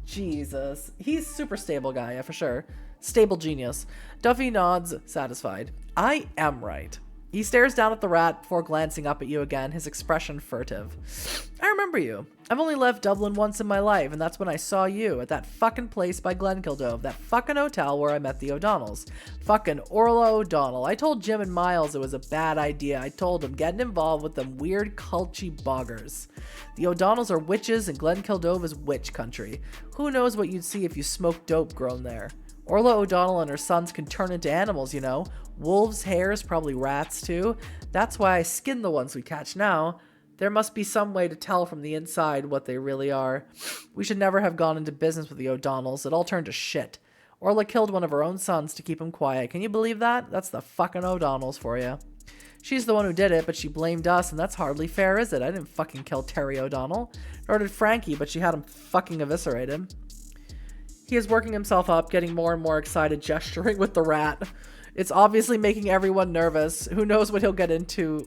Jesus. He's super stable guy, yeah, for sure. Stable genius. Duffy nods, satisfied. I am right. He stares down at the rat before glancing up at you again, his expression furtive. "I remember you. I've only left Dublin once in my life, and that's when I saw you at that fucking place by Glenkildove, that fucking hotel where I met the O'Donnells. Fucking Orla O'Donnell. I told Jim and Miles it was a bad idea. I told them getting involved with them weird culty boggers. The O'Donnells are witches and Glenkildove is witch country. Who knows what you'd see if you smoked dope grown there. Orla O'Donnell and her sons can turn into animals, you know. Wolves, hares, probably rats too. That's why I skin the ones we catch now. There must be some way to tell from the inside what they really are. We should never have gone into business with the O'Donnells. It all turned to shit. Orla killed one of her own sons to keep him quiet. Can you believe that? That's the fucking O'Donnells for you. She's the one who did it, but she blamed us, and that's hardly fair, is it? I didn't fucking kill Terry O'Donnell. Nor did Frankie, but she had him fucking eviscerated." He is working himself up, getting more and more excited, gesturing with the rat. It's obviously making everyone nervous. Who knows what he'll get into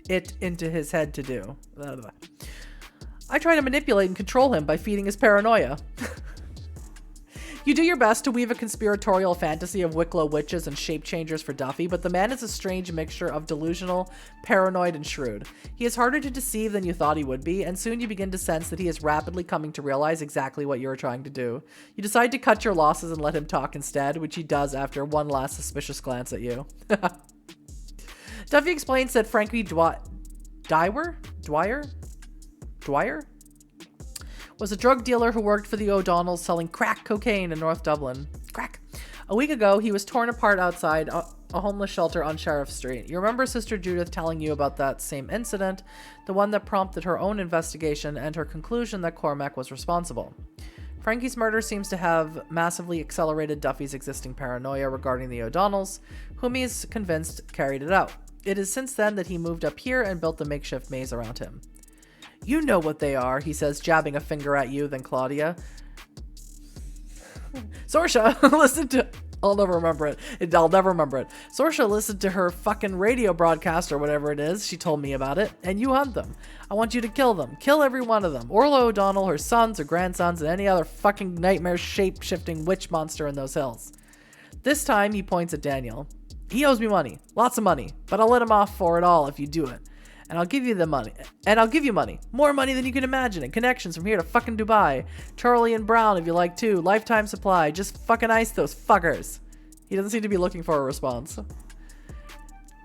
his head to do. I try to manipulate and control him by feeding his paranoia. You do your best to weave a conspiratorial fantasy of Wicklow witches and shape changers for Duffy, but the man is a strange mixture of delusional, paranoid, and shrewd. He is harder to deceive than you thought he would be, and soon you begin to sense that he is rapidly coming to realize exactly what you are trying to do. You decide to cut your losses and let him talk instead, which he does after one last suspicious glance at you. Duffy explains that Frankie Dwyer was a drug dealer who worked for the O'Donnells selling crack cocaine in North Dublin. Crack. A week ago, he was torn apart outside a homeless shelter on Sheriff Street. You remember Sister Judith telling you about that same incident, the one that prompted her own investigation and her conclusion that Cormac was responsible. Frankie's murder seems to have massively accelerated Duffy's existing paranoia regarding the O'Donnells, whom he is convinced carried it out. It is since then that he moved up here and built the makeshift maze around him. You know what they are, he says, jabbing a finger at you, then Claudia. Sorsha listened to... I'll never remember it. Sorsha listened to her fucking radio broadcast or whatever it is. She told me about it. And you hunt them. I want you to kill them. Kill every one of them. Orla O'Donnell, her sons, her grandsons, and any other fucking nightmare shape-shifting witch monster in those hills. This time, he points at Daniel. He owes me money. Lots of money. But I'll let him off for it all if you do it. And I'll give you the money. And I'll give you money. More money than you can imagine. And connections from here to fucking Dubai. Charlie and Brown if you like too. Lifetime supply. Just fucking ice those fuckers. He doesn't seem to be looking for a response.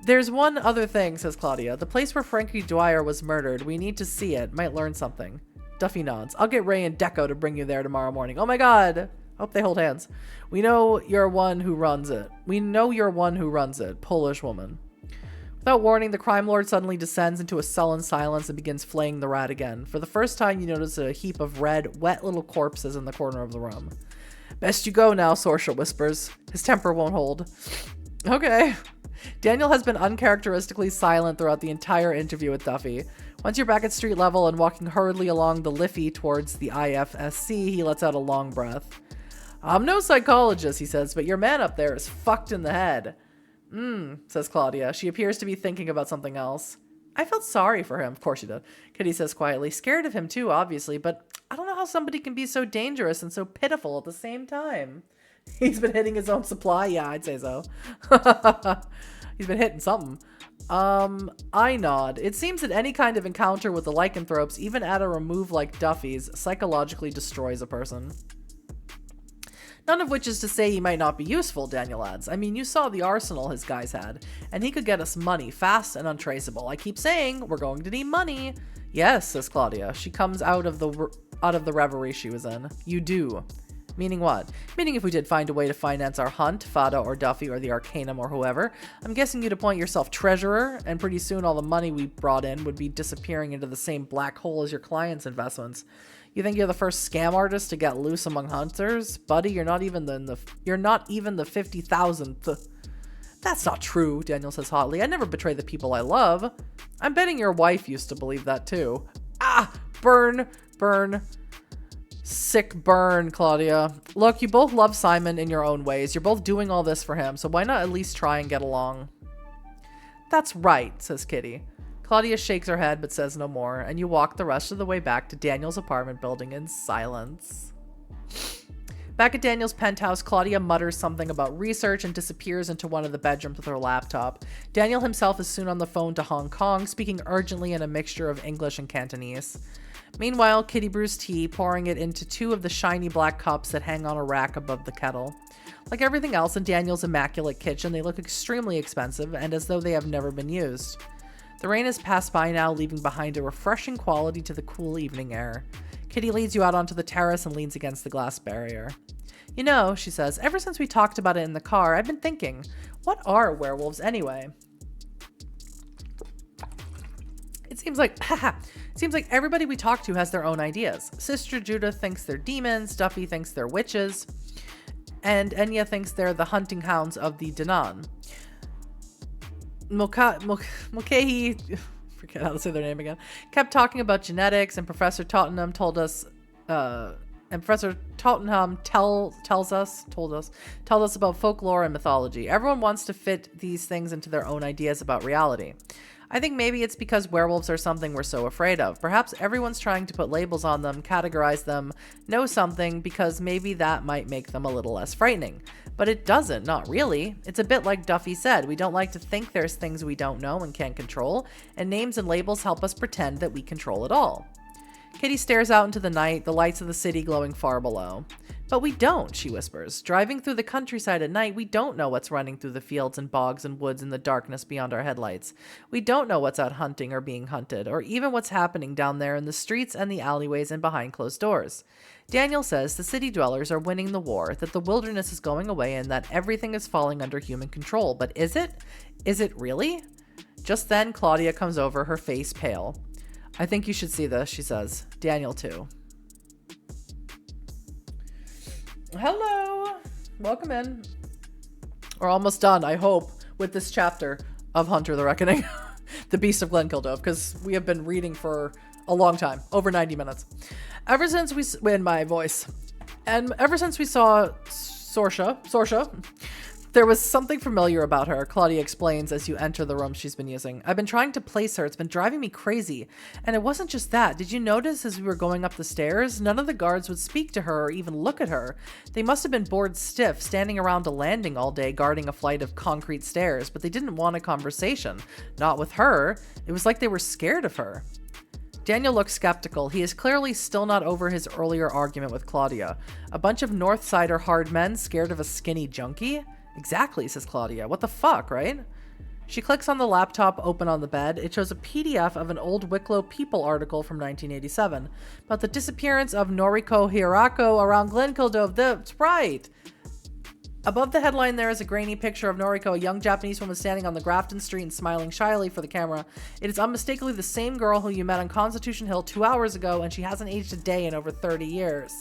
There's one other thing, says Claudia. The place where Frankie Dwyer was murdered. We need to see it. Might learn something. Duffy nods. I'll get Ray and Deco to bring you there tomorrow morning. Oh my god. Hope they hold hands. We know you're one who runs it. Polish woman. Without warning, the crime lord suddenly descends into a sullen silence and begins flaying the rat again. For the first time, you notice a heap of red, wet little corpses in the corner of the room. Best you go now, Sorsha whispers. His temper won't hold. Okay. Daniel has been uncharacteristically silent throughout the entire interview with Duffy. Once you're back at street level and walking hurriedly along the Liffey towards the IFSC, he lets out a long breath. I'm no psychologist, he says, but your man up there is fucked in the head. Says Claudia. She appears to be thinking about something else. I felt sorry for him. Of course you did. Kitty says quietly. Scared of him too, obviously, but I don't know how somebody can be so dangerous and so pitiful at the same time. He's been hitting his own supply? Yeah, I'd say so. He's been hitting something. I nod. It seems that any kind of encounter with the lycanthropes, even at a remove like Duffy's, psychologically destroys a person. None of which is to say he might not be useful, Daniel adds. I mean, you saw the arsenal his guys had, and he could get us money, fast and untraceable. I keep saying, we're going to need money. Yes, says Claudia. She comes out of the reverie she was in. You do. Meaning what? Meaning if we did find a way to finance our hunt, Fada or Duffy or the Arcanum or whoever, I'm guessing you'd appoint yourself treasurer, and pretty soon all the money we brought in would be disappearing into the same black hole as your clients' investments. You think you're the first scam artist to get loose among hunters? Buddy, you're not even the 50,000th. That's not true, Daniel says hotly. I never betray the people I love. I'm betting your wife used to believe that too. Ah! Burn. Sick burn, Claudia. Look, you both love Simon in your own ways. You're both doing all this for him, so why not at least try and get along? That's right, says Kitty. Claudia shakes her head but says no more, and you walk the rest of the way back to Daniel's apartment building in silence. Back at Daniel's penthouse, Claudia mutters something about research and disappears into one of the bedrooms with her laptop. Daniel himself is soon on the phone to Hong Kong, speaking urgently in a mixture of English and Cantonese. Meanwhile, Kitty brews tea, pouring it into two of the shiny black cups that hang on a rack above the kettle. Like everything else in Daniel's immaculate kitchen, they look extremely expensive and as though they have never been used. The rain has passed by now, leaving behind a refreshing quality to the cool evening air. Kitty leads you out onto the terrace and leans against the glass barrier. You know, she says, ever since we talked about it in the car, I've been thinking, what are werewolves anyway? It seems like everybody we talk to has their own ideas. Sister Judith thinks they're demons, Duffy thinks they're witches, and Enya thinks they're the hunting hounds of the Danan. Mulcahy, forget how to say their name again, kept talking about genetics, and Professor Tottenham told us about folklore and mythology. Everyone wants to fit these things into their own ideas about reality. I think maybe it's because werewolves are something we're so afraid of. Perhaps everyone's trying to put labels on them, categorize them, know something, because maybe that might make them a little less frightening. But it doesn't, not really. It's a bit like Duffy said, we don't like to think there's things we don't know and can't control, and names and labels help us pretend that we control it all. Kitty stares out into the night, the lights of the city glowing far below. But we don't, she whispers. Driving through the countryside at night, we don't know what's running through the fields and bogs and woods in the darkness beyond our headlights. We don't know what's out hunting or being hunted, or even what's happening down there in the streets and the alleyways and behind closed doors. Daniel says the city dwellers are winning the war, that the wilderness is going away, and that everything is falling under human control. But is it? Is it really? Just then, Claudia comes over, her face pale. I think you should see this, she says. Daniel, too. Hello. Welcome in. We're almost done, I hope, with this chapter of Hunter the Reckoning. The Beast of Glenkildove, because we have been reading for a long time. Over 90 minutes. Ever since we... in my voice. And ever since we saw Sorsha, there was something familiar about her, Claudia explains as you enter the room she's been using. I've been trying to place her. It's been driving me crazy. And it wasn't just that. Did you notice as we were going up the stairs, none of the guards would speak to her or even look at her. They must have been bored stiff, standing around a landing all day guarding a flight of concrete stairs, but they didn't want a conversation. Not with her. It was like they were scared of her. Daniel looks skeptical. He is clearly still not over his earlier argument with Claudia. A bunch of Northsider hard men scared of a skinny junkie? Exactly, says Claudia. What the fuck, right? She clicks on the laptop open on the bed. It shows a PDF of an old Wicklow People article from 1987 about the disappearance of Noriko Hirako around Glenkildove. That's right. Above the headline there is a grainy picture of Noriko, a young Japanese woman standing on the Grafton Street and smiling shyly for the camera. It is unmistakably the same girl who you met on Constitution Hill 2 hours ago, and she hasn't aged a day in over 30 years.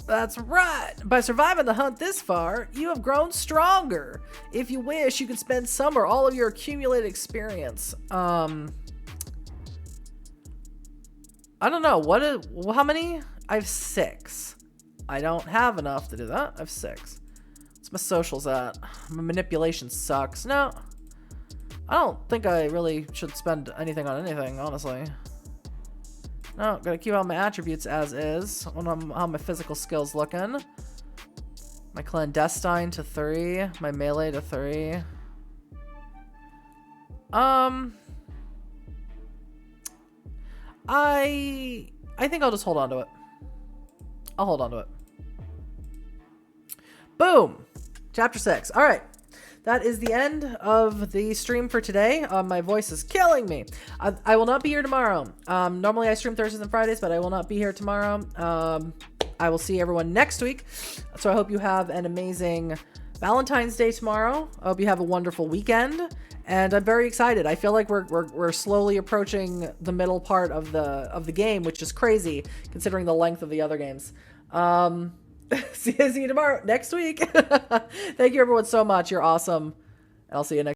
That's right. By surviving the hunt this far, you have grown stronger. If you wish, you could spend some or all of your accumulated experience. I don't know. How many? I have 6. I don't have enough to do that. I have 6. What's my socials at? My manipulation sucks. No. I don't think I really should spend anything on anything, honestly. No, gotta keep all my attributes as is. I don't know how my physical skills looking. My clandestine to 3. My melee to 3. I think I'll just hold on to it. I'll hold on to it. Boom! Chapter 6. All right. That is the end of the stream for today. My voice is killing me. I will not be here tomorrow. Normally I stream Thursdays and Fridays, but I will not be here tomorrow. I will see everyone next week. So I hope you have an amazing Valentine's Day tomorrow. I hope you have a wonderful weekend. And I'm very excited. I feel like we're slowly approaching the middle part of the game, which is crazy considering the length of the other games. See you tomorrow, next week. Thank you everyone so much. You're awesome. I'll see you next